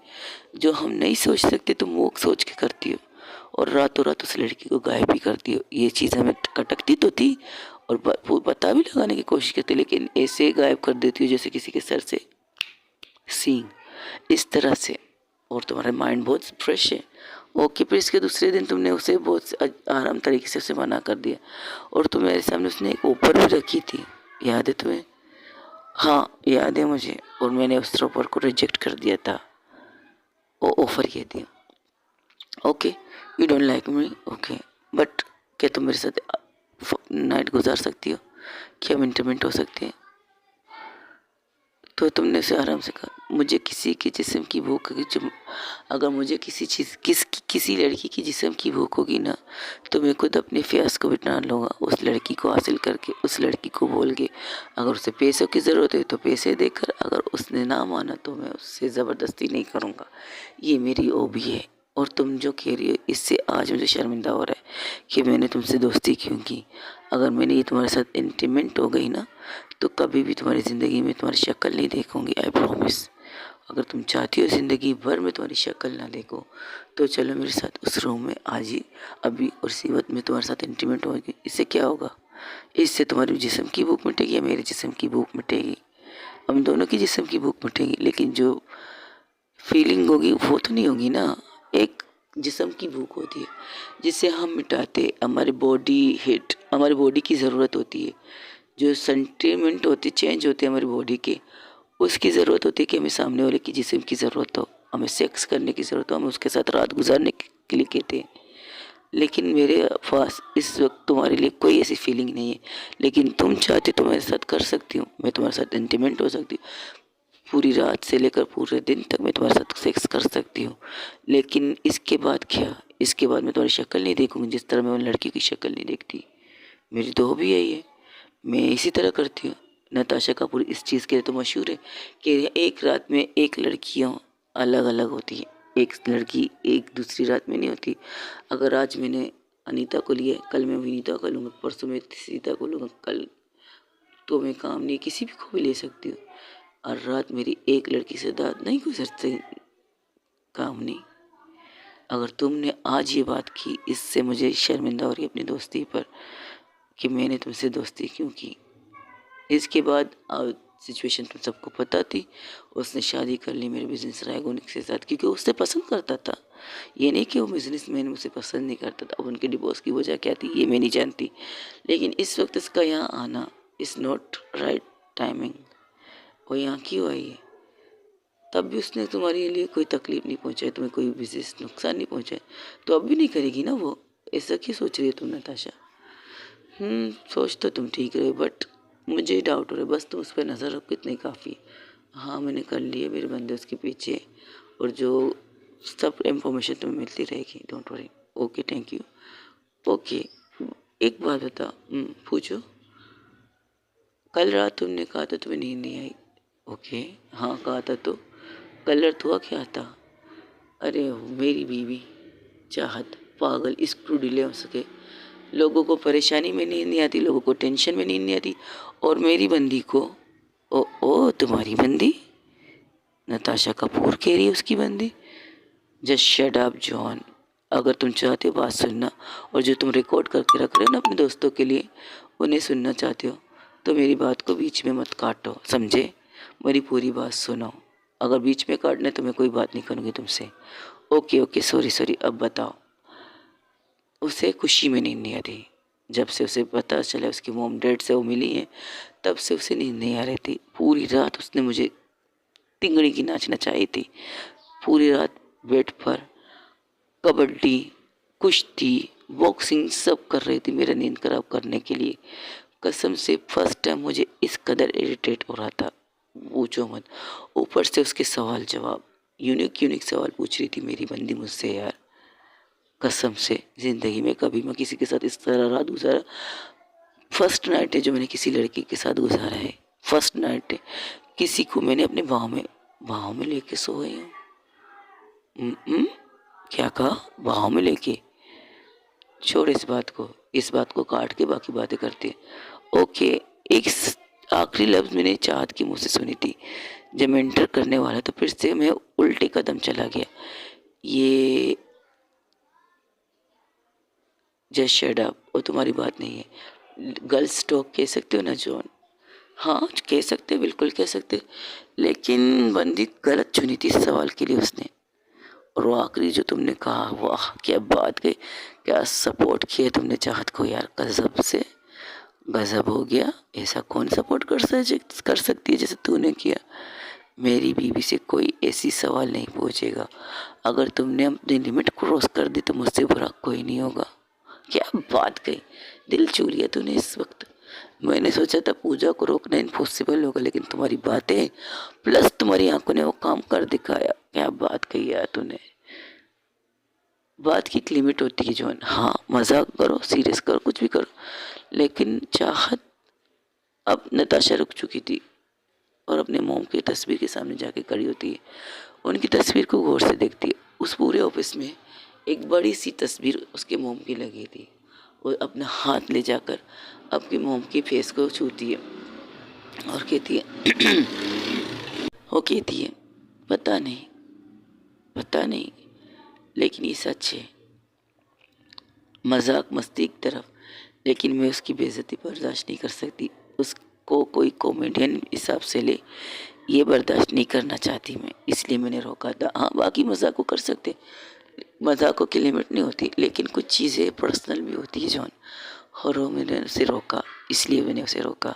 जो हम नहीं सोच सकते तुम वो सोच के करती हो और रातों रात उस लड़की को गायब भी करती हो। ये चीज़ हमें खटकती तो थी और पता भी लगाने की कोशिश करती, लेकिन ऐसे गायब कर देती हो जैसे किसी के सर से सींग, इस तरह से। और तुम्हारा माइंड बहुत फ्रेश है। ओके, फिर इसके दूसरे दिन तुमने उसे बहुत आराम तरीके से उसे मना कर दिया और तुम्हारे सामने उसने एक ऑफर भी रखी थी, याद है तुम्हें? हाँ याद है मुझे, और मैंने उस ऑफर को रिजेक्ट कर दिया था। वो ऑफर ये थी, okay you don't like me, okay but क्या तुम मेरे साथ नाइट गुजार सकती हो? क्या हम इंटरमेंट हो सकते हैं? तो तुमने उसे आराम से कहा, मुझे किसी के जिस्म की भूख होगी, जो अगर मुझे किसी लड़की की जिस्म की भूख होगी ना, तो मैं खुद अपने फ्यास को बिठा लूँगा उस लड़की को हासिल करके, उस लड़की को बोल के। अगर उसे पैसों की ज़रूरत है तो पैसे देकर, अगर उसने ना माना तो मैं उससे ज़बरदस्ती नहीं करूँगा। ये मेरी हॉबी है। और तुम जो कह रही हो इससे आज मुझे शर्मिंदा हो रहा है कि मैंने तुमसे दोस्ती क्यों की। अगर मैंने ये तुम्हारे साथ इंटीमेंट हो गई ना, तो कभी भी तुम्हारी ज़िंदगी में तुम्हारी शक्ल नहीं देखूंगी, आई प्रॉमिस। अगर तुम चाहती हो ज़िंदगी भर में तुम्हारी शक्ल ना देखो, तो चलो मेरे साथ उस रूम में आज ही, अभी और इसी वक्त में तुम्हारे साथ इंटीमेंट होगी। इससे क्या होगा? इससे तुम्हारी जिस्म की भूख मिटेगी या मेरे जिस्म की भूख मिटेगी? हम दोनों की जिस्म की भूख मिटेगी, लेकिन जो फीलिंग होगी वो तो नहीं होगी ना। एक जिस्म की भूख होती है जिसे हम मिटाते, हमारी बॉडी हिट, हमारी बॉडी की ज़रूरत होती है, जो सेंटिमेंट होते चेंज होते हैं हमारी बॉडी के, उसकी ज़रूरत होती है कि हमें सामने वाले की जिस्म की ज़रूरत हो, हमें सेक्स करने की ज़रूरत हो, हमें उसके साथ रात गुजारने के लिए कहते हैं। लेकिन मेरे पास इस वक्त तुम्हारे लिए कोई ऐसी फीलिंग नहीं है, लेकिन तुम चाहते तो मेरे साथ कर सकती हूँ, मैं तुम्हारे साथ इंटीमेंट हो सकती हूँ, पूरी रात से लेकर पूरे दिन तक मैं तुम्हारे साथ सेक्स कर सकती हूँ। लेकिन इसके बाद क्या? इसके बाद मैं तुम्हारी शक्ल नहीं देखूँगी जिस तरह मैं उन लड़की की शक्ल नहीं देखती। मेरी तो हॉबी यही है, मैं इसी तरह करती हूँ। नताशा कपूर इस चीज़ के लिए तो मशहूर है कि एक रात में एक लड़कियाँ अलग अलग होती है, एक लड़की एक दूसरी रात में नहीं होती। अगर आज मैंने अनीता को लिया, कल मैं विनीता को लूँगा, परसों मैं सीता को लूँगा, कल तो मैं काम नहीं किसी भी को भी ले सकती हूँ। और रात मेरी एक लड़की से दाद नहीं गुजर सकती, काम नहीं। अगर तुमने आज ये बात की, इससे मुझे शर्मिंदा हो रही है अपनी दोस्ती पर कि मैंने तुमसे दोस्ती क्यों की। इसके बाद सिचुएशन तुम सबको पता थी, उसने शादी कर ली मेरे बिजनेस रायगुनिक से साथ, क्योंकि उससे पसंद करता था। ये नहीं कि वो बिजनेस मैन मुझसे पसंद नहीं करता था। अब उनके डिवोर्स की वजह क्या थी ये मैं नहीं जानती, लेकिन इस वक्त इसका यहाँ आना इज़ नॉट राइट टाइमिंग। वो यहाँ क्यों आई है? तब भी उसने तुम्हारे लिए कोई तकलीफ नहीं पहुंचाई, तुम्हें कोई विशेष नुकसान नहीं पहुंचाए, तो अब भी नहीं करेगी ना वो। ऐसा क्यों सोच रही हो तुम नताशा? सोच तो तुम ठीक रहे, बट मुझे डाउट हो रहा है, बस तुम उस पर नज़र रखो, इतनी काफ़ी। हाँ, मैंने कर लिया, मेरे बंदे उसके पीछे, और जो सब इन्फॉर्मेशन तुम्हें मिलती रहेगी, don't worry. Okay, thank you. Okay, एक बात बता, पूछो। कल रात तुमने कहा था तुम्हें नींद नहीं आई। ओके, हाँ कहा था, तो कल रात हुआ क्या था? अरे मेरी बीवी चाहत पागल स्क्रू ढीले हो सके, लोगों को परेशानी में नींद नहीं आती, लोगों को टेंशन में नींद नहीं आती, और मेरी बंदी को, ओ तुम्हारी बंदी? नताशा कपूर कह रही है उसकी बंदी? Just shut up John. अगर तुम चाहते हो बात सुनना, और जो तुम रिकॉर्ड करके रख रहे हो ना अपने दोस्तों के लिए, उन्हें सुनना चाहते हो, तो मेरी बात को बीच में मत काटो, समझे? मेरी पूरी बात सुनो। अगर बीच में काटना तो मैं कोई बात नहीं करूँगी तुमसे। ओके ओके, सॉरी सॉरी, अब बताओ। उसे खुशी में नींद नहीं आ रही। जब से उसे पता चला उसकी मोम डेड से वो मिली है, तब से उसे नींद नहीं आ रही थी। पूरी रात उसने मुझे तिंगड़ी की नाच नचाई थी। पूरी रात बेड पर कबड्डी, कुश्ती, बॉक्सिंग सब कर रही थी मेरा नींद खराब करने के लिए। कसम से फर्स्ट टाइम मुझे इस कदर इरिटेट हो रहा था, पूछो मत। ऊपर से उसके सवाल जवाब, यूनिक यूनिक सवाल पूछ रही थी मेरी बंदी मुझसे यार। कसम से ज़िंदगी में कभी मैं किसी के साथ इस तरह रात गुजारा, फर्स्ट नाइट है जो मैंने किसी लड़की के साथ गुजारा है। फर्स्ट नाइट है, किसी को मैंने अपने बाहों में लेके सोई हूँ। क्या कहा? बाहों में लेके? छोड़ इस बात को काट के बाकी बातें करते हैं। ओके, एक आखिरी लफ्ज़ मैंने चाहत की मुँह से सुनी थी जब मैं एंटर करने वाला, तो फिर से मैं उल्टे कदम चला गया। ये जस्ट शट अप, वो तुम्हारी बात नहीं है। गर्ल्स टॉक कह सकते हो ना जॉन? हाँ कह सकते, बिल्कुल कह सकते, लेकिन बंदी गलत चुनी थी इस सवाल के लिए उसने। और वो आखिरी जो तुमने कहा, वाह क्या बात कही, क्या सपोर्ट किया तुमने चाहत को यार, गजब से गजब हो गया। ऐसा कौन सपोर्ट कर सकती है जैसे तूने किया। मेरी बीवी से कोई ऐसी सवाल नहीं पूछेगा। अगर तुमने अपनी लिमिट क्रॉस कर दी तो मुझसे बुरा कोई नहीं होगा। क्या बात कही, दिल छू लिया तूने इस वक्त। मैंने सोचा था पूजा को रोकना इम्पॉसिबल होगा, लेकिन तुम्हारी बातें प्लस तुम्हारी आंखों ने वो काम कर दिखाया। क्या बात कही यार तूने। बात की एक लिमिट होती है जॉन। हाँ, मजाक करो, सीरियस करो, कुछ भी करो, लेकिन चाहत अब नताशा रुक चुकी थी और अपने मोम की तस्वीर के सामने जाके खड़ी होती है। उनकी तस्वीर को गौर से देखती है। उस पूरे ऑफिस में एक बड़ी सी तस्वीर उसके मोम की लगी थी। वो अपना हाथ ले जाकर अपनी मोम की फेस को छूती है और कहती है वो कहती है, पता नहीं, लेकिन ये सच है। मजाक मस्ती की तरफ, लेकिन मैं उसकी बेइज्जती बर्दाश्त नहीं कर सकती। उसको कोई कॉमेडियन हिसाब से ले, ये बर्दाश्त नहीं करना चाहती मैं, इसलिए मैंने रोका था। हाँ, बाकी मजाक को कर सकते, मजाकों की लिमिट नहीं होती, लेकिन कुछ चीज़ें पर्सनल भी होती है जॉन। और वो मैंने उसे रोका, इसलिए मैंने उसे रोका।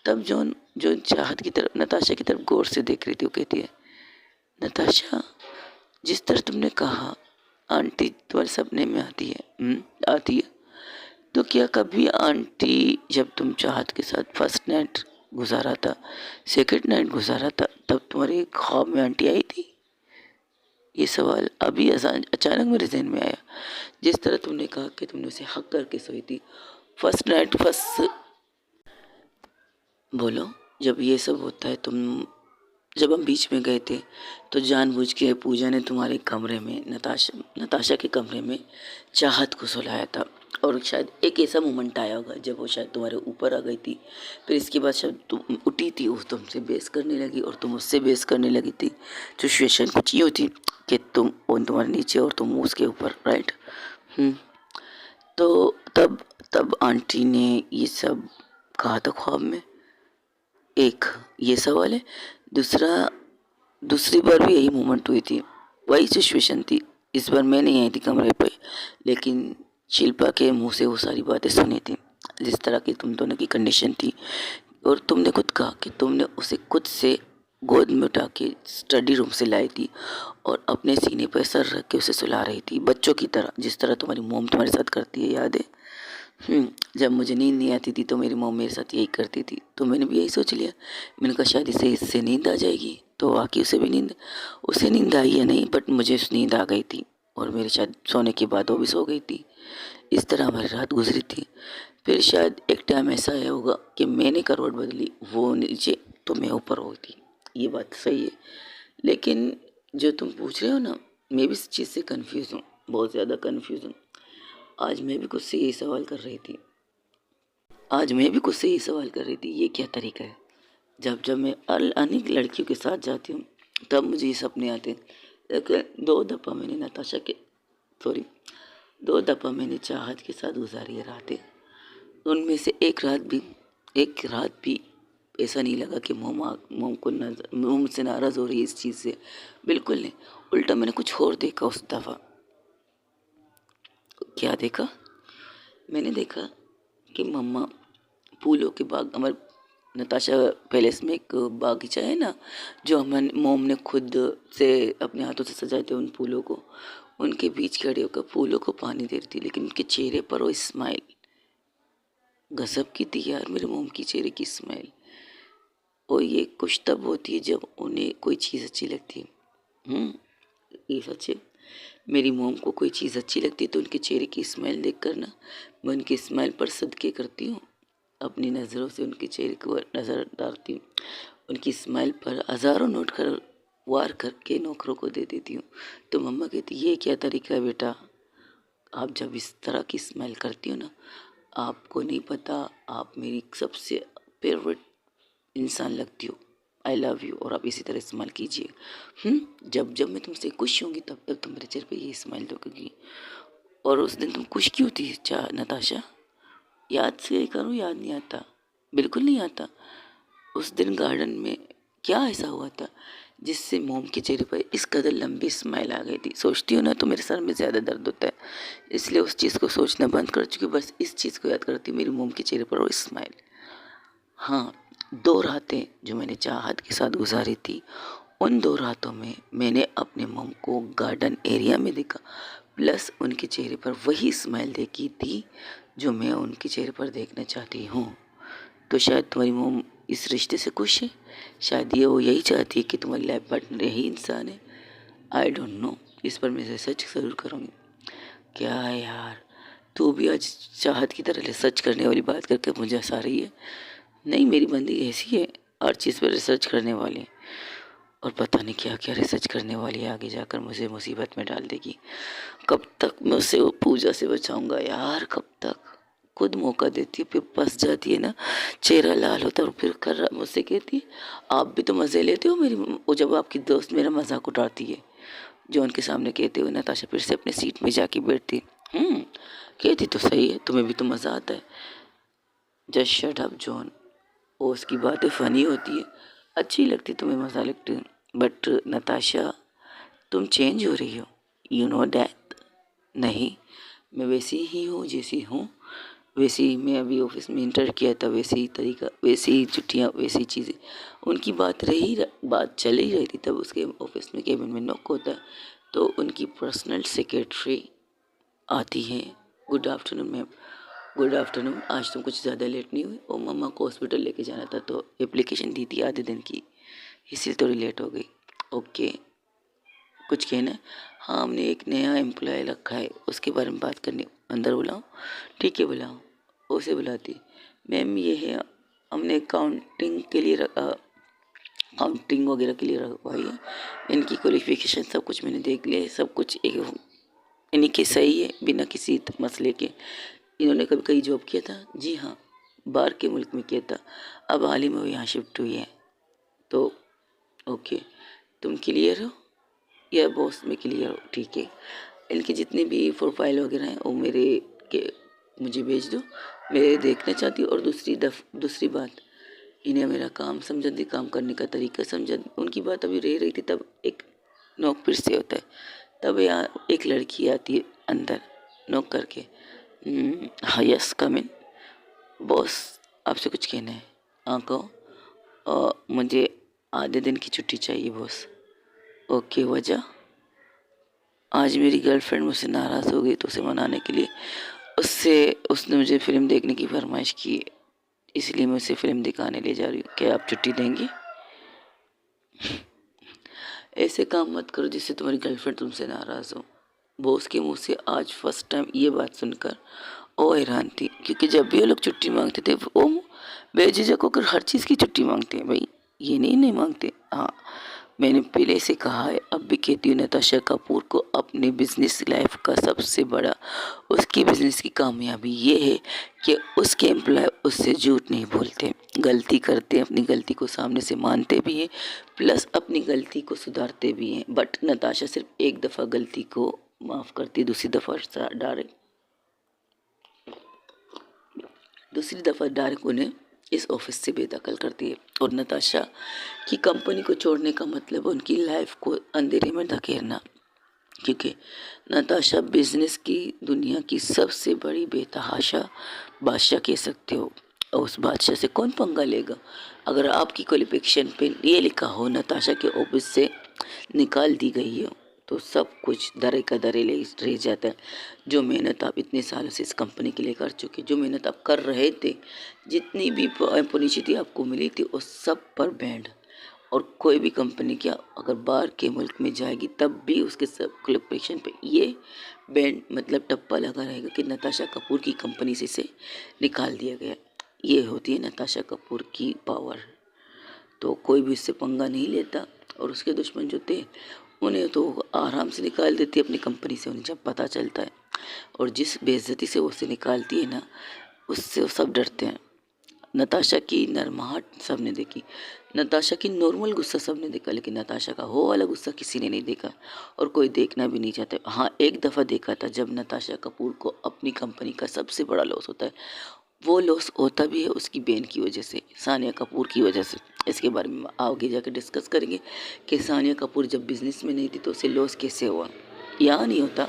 तब जॉन जो चाहत की तरफ, नताशा की तरफ गौर से देख रही थी, वो कहती है, नताशा जिस तरह तुमने कहा आंटी तुम्हारे सपने में आती है, आती है, तो क्या कभी आंटी जब तुम चाहत के साथ फर्स्ट नाइट गुजारा था, सेकंड नाइट गुजारा था, तब तुम्हारे ख्वाब में आंटी आई थी? ये सवाल अभी अचानक मेरे जहन में आया। जिस तरह तुमने कहा कि तुमने उसे हक करके सोई थी फर्स्ट नाइट, फर्स्ट, बोलो। जब ये सब होता है, जब हम बीच में गए थे, तो जानबूझ के पूजा ने तुम्हारे कमरे में, नताशा के कमरे में चाहत को सुलाया था। और शायद एक ऐसा मोमेंट आया होगा जब वो शायद तुम्हारे ऊपर आ गई थी। फिर इसके बाद शायद तुम उठी थी, वो तुमसे बेस करने लगी और तुम उससे बेस करने लगी थी। सिचुएशन कुछ यूँ थी कि तुम्हारे नीचे और तुम उसके ऊपर, राइट। तो तब आंटी ने ये सब कहा था ख्वाब में। एक ये सवाल है। दूसरी बार भी यही मोमेंट हुई थी, वही सिचुएशन थी। इस बार मैं नहीं आई थी कमरे पे, लेकिन शिल्पा के मुंह से वो सारी बातें सुनी थी, जिस तरह की तुम दोनों की कंडीशन थी। और तुमने खुद कहा कि तुमने उसे खुद से गोद में उठा के स्टडी रूम से लाई थी और अपने सीने पर सर रख के उसे सुला रही थी, बच्चों की तरह, जिस तरह तुम्हारी मोम तुम्हारे साथ करती है, याद है? जब मुझे नींद नहीं आती थी तो मेरी मोम मेरे साथ यही करती थी, तो मैंने भी यही सोच लिया। मैंने कहा शायद इसे इससे नींद आ जाएगी, तो आके उसे नींद आई या नहीं, बट मुझे नींद आ गई थी और मेरे शायद सोने के बाद वो भी सो गई थी। इस तरह हमारी रात गुजरी थी। फिर शायद एक टाइम ऐसा आया होगा कि मैंने करवट बदली, वो नीचे तो मैं ऊपर हो थी। ये बात सही है, लेकिन जो तुम पूछ रहे हो ना, मैं भी इस चीज़ से कंफ्यूज हूँ, बहुत ज़्यादा कंफ्यूज हूँ। आज मैं भी खुद से यही सवाल कर रही थी आज मैं भी खुद से यही सवाल कर रही थी, ये क्या तरीका है? जब जब मैं अनेक लड़कियों के साथ जाती हूँ तब मुझे ये सपने आते हैं। लेकिन सॉरी 2 दफ़ा मैंने चाहत के साथ गुजारी है रातें। उनमें से एक रात भी ऐसा नहीं लगा कि मोम मुझसे नाराज़ हो रही है इस चीज़ से, बिल्कुल नहीं। उल्टा मैंने कुछ और देखा उस दफ़ा। क्या देखा? मैंने देखा कि मम्मा फूलों के बाग, हमारे नताशा पैलेस में एक बागीचा है ना, जो हम मोम ने खुद से अपने हाथों से सजाए थे, उन फूलों को उनके बीच खड़े होकर फूलों को पानी दे रही थी, लेकिन उनके चेहरे पर वो स्माइल गजब की थी यार, मेरे मोम की चेहरे की स्माइल। और ये कुछ तब होती है जब उन्हें कोई चीज़ अच्छी लगती है। ये सच है। मेरी मोम को कोई चीज़ अच्छी लगती है तो उनके चेहरे की स्माइल देख कर ना, मैं उनकी स्माइल पर सदके करती हूँ, अपनी नज़रों से उनके चेहरे को नज़र डालती हूँ, उनकी स्माइल पर हज़ारों नोट कर वार करके नौकरों को दे देती हूँ। तो मम्मा कहती, ये क्या तरीका है बेटा? आप जब इस तरह की स्माइल करती हो ना, आपको नहीं पता, आप मेरी सबसे फेवरेट इंसान लगती हो। आई लव यू, और आप इसी तरह इस्तेमाल कीजिए। जब जब मैं तुमसे खुश होंगी तब तक तुम मेरे चेहरे पे ये स्माइल दोगी। और उस दिन तुम खुश क्यों थी नताशा? याद से करूँ, याद नहीं आता, बिल्कुल नहीं आता। उस दिन गार्डन में क्या ऐसा हुआ था जिससे मोम के चेहरे पर इस कदर लंबी स्माइल आ गई थी? सोचती हूँ ना तो मेरे सर में ज़्यादा दर्द होता है, इसलिए उस चीज़ को सोचना बंद कर चुकी हूँ। बस इस चीज़ को याद करती हूँ, मेरी मोम के चेहरे पर वो स्माइल। हाँ, 2 रातें जो मैंने चाहत के साथ गुजारी थी, उन 2 रातों में मैंने अपने मम को गार्डन एरिया में देखा, प्लस उनके चेहरे पर वही स्माइल देखी थी जो मैं उनके चेहरे पर देखना चाहती हूँ। तो शायद तुम्हारी मम इस रिश्ते से खुश है, शायद ये वो यही चाहती है कि तुम्हारी लाइफ पार्टनर यही इंसान है। आई डोंट नो, इस पर मैं रिसर्च ज़रूर करूँगी। क्या है यार, तू भी आज चाहत की तरह रिसर्च करने वाली बात करके मुझे हंसा रही है। नहीं, मेरी बंदी ऐसी है, हर चीज़ पर रिसर्च करने वाली है, और पता नहीं क्या क्या रिसर्च करने वाली है, आगे जाकर मुझे मुसीबत में डाल देगी। कब तक मैं उसे वो पूजा से बचाऊंगा यार, कब तक? खुद मौका देती है फिर फंस जाती है ना, चेहरा लाल होता है और फिर कर मुझसे कहती है, आप भी तो मज़े लेते हो मेरी, वो जब आपकी दोस्त मेरा मजाक उड़ाती है, जो उनके सामने कहते हुए नताशा फिर से अपनी सीट में जाके बैठती। कहती तो सही है, तुम्हें भी तो मज़ा आता है। Just shut up John. वो उसकी बातें फ़नी होती है, अच्छी लगती, तुम्हें मज़ा लगती है, बट नताशा तुम चेंज हो रही हो, यू नो दैट। नहीं, मैं वैसी ही हूँ जैसी हूँ, वैसे ही मैं अभी ऑफिस में इंटर किया था, वैसे ही तरीका, वैसे ही छुट्टियाँ, वैसी चीज़ें। उनकी बात चल ही रही थी तब उसके ऑफिस में केबिन में नॉक होता है, तो उनकी पर्सनल सेक्रेटरी आती है। Good afternoon ma'am. Good afternoon, आज तुम कुछ ज़्यादा लेट नहीं हुई? और मम्मा को हॉस्पिटल लेके जाना था तो एप्लीकेशन दी थी आधे दिन की, इसलिए थोड़ी लेट हो गई। ओके, कुछ कहना है? हाँ, हमने एक नया एम्प्लॉय रखा है, उसके बारे में बात करनी। अंदर बुलाओ? ठीक है, बुलाओ। उसे बुलाती। मैम, ये है, हमने काउंटिंग वगैरह के लिए रखवाई है। इनकी क्वालिफिकेशन सब कुछ मैंने देख लिया है, सब कुछ एक इन्हीं के सही है, बिना किसी मसले के। इन्होंने कभी कहीं जॉब किया था? जी हाँ, बाहर के मुल्क में किया था, अब हाल ही में वो यहाँ शिफ्ट हुई है। तो ओके, तुम क्लियर हो या बॉस में क्लियर हो? ठीक है, इनके जितने भी प्रोफाइल वगैरह हैं वो के मुझे भेज दो, मैं देखना चाहती हूँ। और दूसरी बात, इन्हें मेरा काम समझा दी, काम करने का तरीका समझा दी। उनकी बात अभी रह रही थी तब एक नॉक फिर से होता है, तब यहाँ एक लड़की आती है अंदर नॉक करके। हाँ, यस, कम इन। बॉस, आपसे कुछ कहना है? हाँ, कहो। मुझे आधे दिन की छुट्टी चाहिए बॉस। ओके, वजह? आज मेरी गर्लफ्रेंड मुझसे नाराज़ हो गई तो उसे मनाने के लिए उससे उसने मुझे फ़िल्म देखने की फरमाइश की है, इसलिए मैं उसे फ़िल्म दिखाने ले जा रही हूँ। क्या आप छुट्टी देंगे? ऐसे काम मत करो जिससे तुम्हारी गर्लफ्रेंड तुमसे नाराज़ हो। बॉस के मुंह से आज फर्स्ट टाइम ये बात सुनकर वो हैरान थी, क्योंकि जब भी वो लोग छुट्टी मांगते थे वो बेझिझक होकर हर चीज़ की छुट्टी मांगते हैं। भाई ये नहीं मांगते। हाँ, मैंने पहले से कहा है, अब भी कहती हूँ, नताशा कपूर को अपनी बिजनेस लाइफ का सबसे बड़ा उसकी बिजनेस की कामयाबी ये है कि उसके एम्प्लॉय उससे झूठ नहीं बोलते, गलती करते हैं अपनी गलती को सामने से मानते भी हैं, प्लस अपनी गलती को सुधारते भी हैं। बट नताशा सिर्फ एक दफ़ा गलती को माफ़ करती है, दूसरी दफ़ा डायरेक्ट उन्हें इस ऑफिस से बेदखल करती है। और नताशा की कंपनी को छोड़ने का मतलब उनकी लाइफ को अंधेरे में धकेलना, क्योंकि नताशा बिजनेस की दुनिया की सबसे बड़ी बेतहाशा बादशाह कह सकते हो। और उस बादशाह से कौन पंगा लेगा? अगर आपकी क्वालिफिकेशन पे ये लिखा हो नताशा के ऑफिस से निकाल दी गई हो, तो सब कुछ दरे का दरे ले रह जाता है। जो मेहनत आप इतने सालों से इस कंपनी के लिए कर चुके, जो मेहनत आप कर रहे थे, जितनी भी पब्लिसिटी आपको मिली थी, उस सब पर बैंड। और कोई भी कंपनी क्या अगर बाहर के मुल्क में जाएगी तब भी उसके सब क्वालिफिकेशन पे ये बैंड मतलब टप्पा लगा रहेगा कि नताशा कपूर की कंपनी से इसे निकाल दिया गया। ये होती है नताशा कपूर की पावर। तो कोई भी उससे पंगा नहीं लेता, और उसके दुश्मन जो थे उन्हें तो आराम से निकाल देती है अपनी कंपनी से, उन्हें जब पता चलता है। और जिस बेइज्जती से वो उसे निकालती है ना, उससे वो सब डरते हैं। नताशा की नरमाहट सबने देखी, नताशा की नॉर्मल गुस्सा सबने देखा, लेकिन नताशा का वो वाला गुस्सा किसी ने नहीं देखा, और कोई देखना भी नहीं चाहता। हाँ, एक दफ़ा देखा था जब नताशा कपूर को अपनी कंपनी का सबसे बड़ा लॉस होता है। वो लॉस होता भी है उसकी बहन की वजह से, सानिया कपूर की वजह से। इसके बारे में आगे जाकर डिस्कस करेंगे कि सानिया कपूर जब बिज़नेस में नहीं थी तो उसे लॉस कैसे हुआ। यहाँ नहीं होता,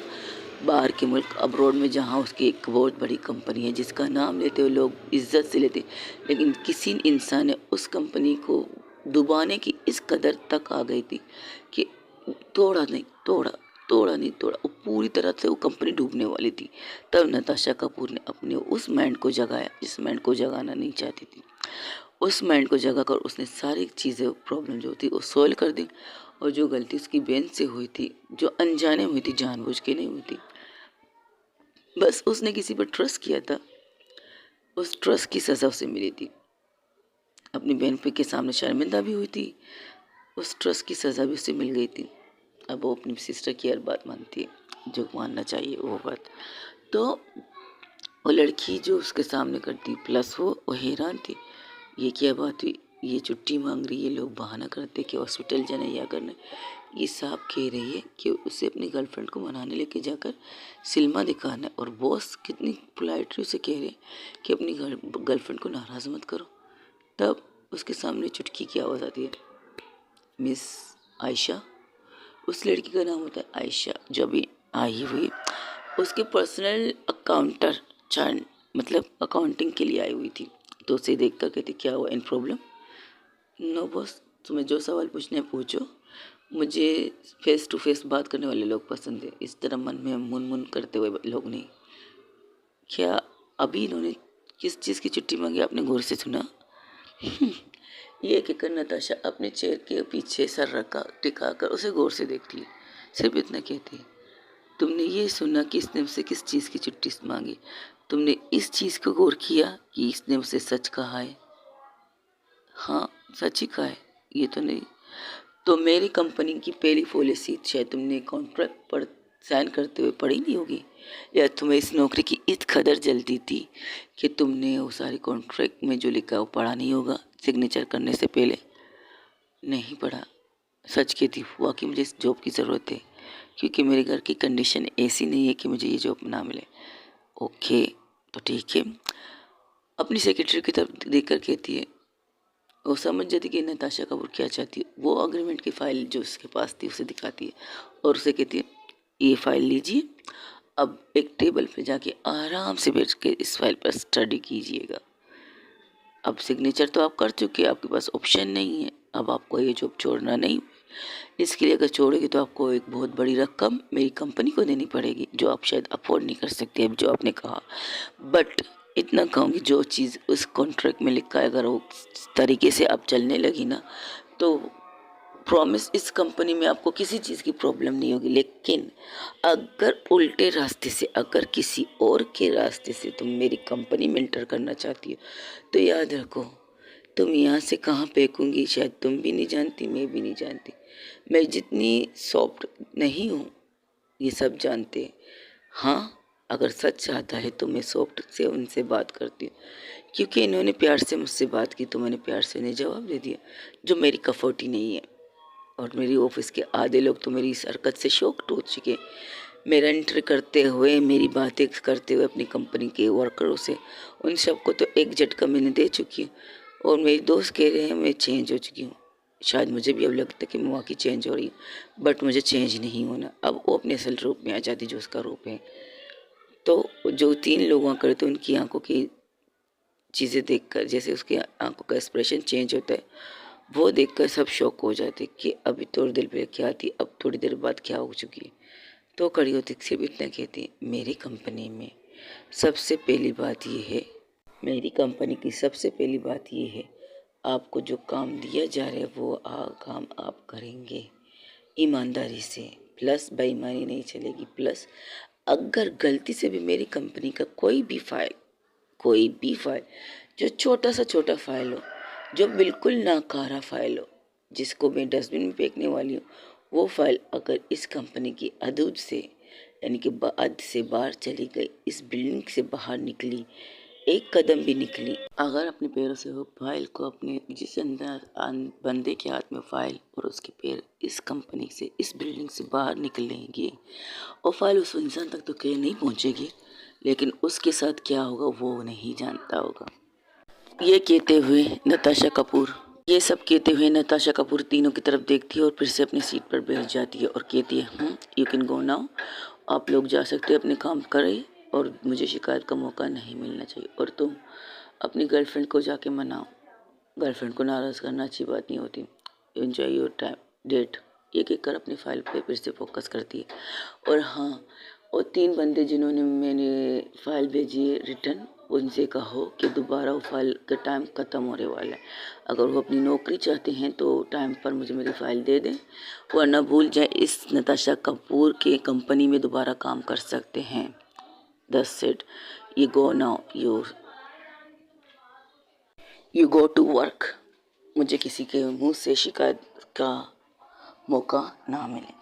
बाहर के मुल्क अब्रॉड में, जहाँ उसकी एक बहुत बड़ी कंपनी है जिसका नाम लेते हुए लोग इज्जत से लेते, लेकिन किसी इंसान ने उस कंपनी को डुबाने की इस कदर तक आ गई थी कि तोड़ा नहीं तोड़ा, वो पूरी तरह से वो कंपनी डूबने वाली थी। तब नताशा कपूर ने अपने उस माइंड को जगाया जिस माइंड को जगाना नहीं चाहती थी। उस माइंड को जगा कर उसने सारी चीज़ें, प्रॉब्लम जो थी वो सॉल्व कर दी। और जो गलती उसकी बहन से हुई थी, जो अनजाने हुई थी, जानबूझ के नहीं हुई थी, बस उसने किसी पर ट्रस्ट किया था, उस ट्रस्ट की सज़ा उसे मिली थी। अपनी बहन पे के सामने शर्मिंदा भी हुई थी, उस ट्रस्ट की सज़ा भी उसे मिल गई थी। अब वो अपनी सिस्टर की हर बात मानती है, जो मानना चाहिए वो बात। तो वो लड़की जो उसके सामने करती, प्लस वो हैरान थी, ये क्या बात हुई, ये छुट्टी मांग रही है, लोग बहाना करते कि हॉस्पिटल जाना या करना, ये साहब कह रही है कि उसे अपनी गर्लफ्रेंड को मनाने लेके जाकर सिनेमा दिखाना है। और बॉस कितनी पोलाइटली उसे कह रहे हैं कि अपनी गर्लफ्रेंड को नाराज़ मत करो। तब उसके सामने चुटकी की आवाज़ आती है, मिस आयशा। उस लड़की का नाम होता है आयशा, जो अभी आई हुई उसके पर्सनल अकाउंटर चार्ट मतलब अकाउंटिंग के लिए आई हुई थी। तो उसे देख कर कहती, क्या हुआ, इन प्रॉब्लम? नो बॉस, तुम्हें जो सवाल पूछना है पूछो, मुझे फेस टू फेस बात करने वाले लोग पसंद है, इस तरह मन में मुन मुन करते हुए लोग नहीं। क्या अभी इन्होंने किस चीज़ की छुट्टी मांगी, आपने गौर से सुना? ये कहकर नताशा अपने चेयर के पीछे सर रखा टिका कर उसे गौर से देखती, सिर्फ इतना कहती, तुमने ये सुना कि इसने मुझसे किस चीज़ की छुट्टी मांगी? तुमने इस चीज़ को गौर किया कि इसने मुझसे सच कहा है? हाँ, सच ही कहा है, ये तो नहीं। तो मेरी कंपनी की पहली पॉलिसी शायद तुमने कॉन्ट्रैक्ट पर साइन करते हुए पढ़ी नहीं होगी, या तुम्हें इस नौकरी की इस कदर जल्दी थी कि तुमने वो सारे कॉन्ट्रैक्ट में जो लिखा वो पढ़ा नहीं होगा सिग्नेचर करने से पहले? नहीं पढ़ा। सच कहती, वाकई मुझे इस जॉब की ज़रूरत है, क्योंकि मेरे घर की कंडीशन ऐसी नहीं है कि मुझे ये जॉब ना मिले। ओके, तो ठीक है। अपनी सेक्रेटरी की तरफ देखकर कहती है, वो समझ जाती कि नताशा कपूर क्या चाहती है। वो अग्रीमेंट की फ़ाइल जो उसके पास थी उसे दिखाती है और उसे कहती है, ये फ़ाइल लीजिए, अब एक टेबल पे जाके आराम से बैठ के इस फाइल पर स्टडी कीजिएगा। अब सिग्नेचर तो आप कर चुके हैं, आपके पास ऑप्शन नहीं है, अब आपको ये जॉब छोड़ना नहीं। इसके लिए अगर छोड़ोगे तो आपको एक बहुत बड़ी रकम मेरी कंपनी को देनी पड़ेगी, जो आप शायद अफोर्ड नहीं कर सकते अब जो आपने कहा। बट इतना कहूँगी, जो चीज़ उस कॉन्ट्रैक्ट में लिखा है अगर वो तरीके से आप चलने लगी ना, तो प्रॉमिस इस कंपनी में आपको किसी चीज़ की प्रॉब्लम नहीं होगी। लेकिन अगर उल्टे रास्ते से, अगर किसी और के रास्ते से तुम मेरी कंपनी में इंटर करना चाहती हो, तो याद रखो तुम यहाँ से कहाँ फेंकूंगी शायद तुम भी नहीं जानती, मैं भी नहीं जानती। मैं जितनी सॉफ्ट नहीं हूँ ये सब जानते हैं। हाँ, अगर सच चाहता है तो मैं सॉफ्ट से उनसे बात करती हूँ, क्योंकि इन्होंने प्यार से मुझसे बात की तो मैंने प्यार से उन्हें जवाब दे दिया, जो मेरी कफोटी नहीं है। और मेरी ऑफिस के आधे लोग तो मेरी इस हरकत से शॉक्ड हो चुके। मेरा एंट्री करते हुए, मेरी बातें करते हुए अपनी कंपनी के वर्करों से, उन सबको तो एक झटका मैंने दे चुकी हूँ। और मेरे दोस्त कह रहे हैं मैं चेंज हो चुकी हूँ। शायद मुझे भी अब लगता है कि मैं वाकई चेंज हो रही हूँ, बट मुझे चेंज नहीं होना। अब वो अपने असल रूप में आ जाती जो उसका रूप है। तो जो 3 लोगों करे तो उनकी आंखों की चीज़ें देखकर, जैसे उसकी आंखों का एक्सप्रेशन चेंज होता है, वो देखकर सब शॉक हो जाते कि अभी थोड़ी देर पहले क्या थी, अब थोड़ी देर बाद क्या हो चुकी है। तो कड़ी होती सिर्फ इतना कहती, मेरी कंपनी में सबसे पहली बात ये है, मेरी कंपनी की सबसे पहली बात ये है, आपको जो काम दिया जा रहा है वो काम आप करेंगे ईमानदारी से, प्लस बेईमानी नहीं चलेगी। प्लस अगर गलती से भी मेरी कंपनी का कोई भी फाइल जो छोटा सा छोटा फाइल हो, जो बिल्कुल नाकारा फाइल हो, जिसको मैं डस्टबिन में फेंकने वाली हूँ, वो फाइल अगर इस कंपनी की हदूद से यानी कि हद से बाहर चली गई, इस बिल्डिंग से बाहर निकली, एक कदम भी निकली, अगर अपने पैरों से वो फाइल को अपने जिस अंदर बंदे के हाथ में फाइल और उसके पैर इस कंपनी से, इस बिल्डिंग से बाहर निकलेंगे और फाइल उस इंसान तक तो कहीं नहीं पहुंचेगी, लेकिन उसके साथ क्या होगा वो नहीं जानता होगा। ये कहते हुए नताशा कपूर ये सब कहते हुए नताशा कपूर तीनों की तरफ देखती है और फिर से अपनी सीट पर बैठ जाती है और कहती है, यू कैन गो नाउ, आप लोग जा सकते हैं, अपने काम करें और मुझे शिकायत का मौका नहीं मिलना चाहिए। और तुम अपनी गर्लफ्रेंड को जाके मनाओ। गर्लफ्रेंड को नाराज़ करना अच्छी बात नहीं होती। एंजॉय योर टाइम डेट, ये कहकर अपनी फाइल पे फिर से फोकस करती है। और हाँ, और 3 बंदे जिन्होंने मैंने फ़ाइल भेजी है रिटर्न, उनसे कहो कि दोबारा वो फाइल का टाइम ख़त्म होने वाला है। अगर वो अपनी नौकरी चाहते हैं तो टाइम पर मुझे मेरी फ़ाइल दे दें, वरना भूल जाए इस नताशा कपूर के कंपनी में दोबारा काम कर सकते हैं। That's said, you go now, you go to work. मुझे किसी के मुंह से शिकायत का मौका ना मिले,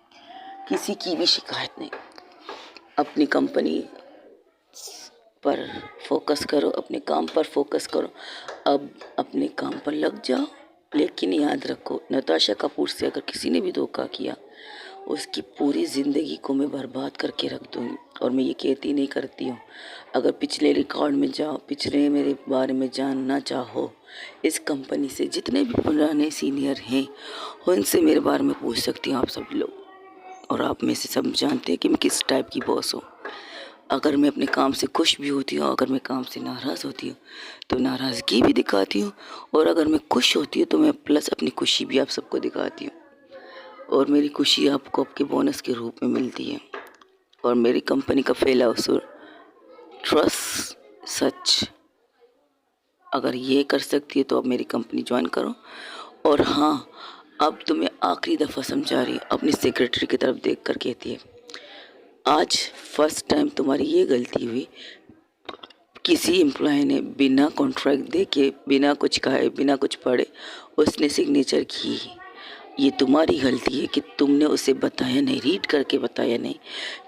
किसी की भी शिकायत नहीं। अपनी कंपनी पर फोकस करो, अपने काम पर फोकस करो। अब अपने काम पर लग जाओ। लेकिन याद रखो, नताशा कपूर से अगर किसी ने भी धोखा किया, उसकी पूरी ज़िंदगी को मैं बर्बाद करके रख दूँगी। और मैं ये कहती नहीं करती हूँ, अगर पिछले रिकॉर्ड में जाओ, पिछले मेरे बारे में जानना चाहो, इस कंपनी से जितने भी पुराने सीनियर हैं उनसे मेरे बारे में पूछ सकती हूँ आप सब लोग। और आप में से सब जानते हैं कि मैं किस टाइप की बॉस हूँ। अगर मैं अपने काम से खुश भी होती हूँ, अगर मैं काम से नाराज़ होती हूँ तो नाराज़गी भी दिखाती हूँ, और अगर मैं खुश होती हूँ तो मैं प्लस अपनी खुशी भी आप सबको दिखाती हूँ। और मेरी खुशी आपको आपके बोनस के रूप में मिलती है। और मेरी कंपनी का पहला उसूल, ट्रस्ट, सच। अगर ये कर सकती है तो अब मेरी कंपनी ज्वाइन करो। और हाँ, अब तुम्हें आखिरी दफ़ा समझा रही हूँ, अपनी सेक्रेटरी की तरफ देख कर कहती है, आज फर्स्ट टाइम तुम्हारी ये गलती हुई, किसी एम्प्लॉय ने बिना कॉन्ट्रैक्ट देके, बिना कुछ कहे, बिना कुछ पढ़े उसने सिग्नेचर की। ये तुम्हारी गलती है कि तुमने उसे बताया नहीं, रीड करके बताया नहीं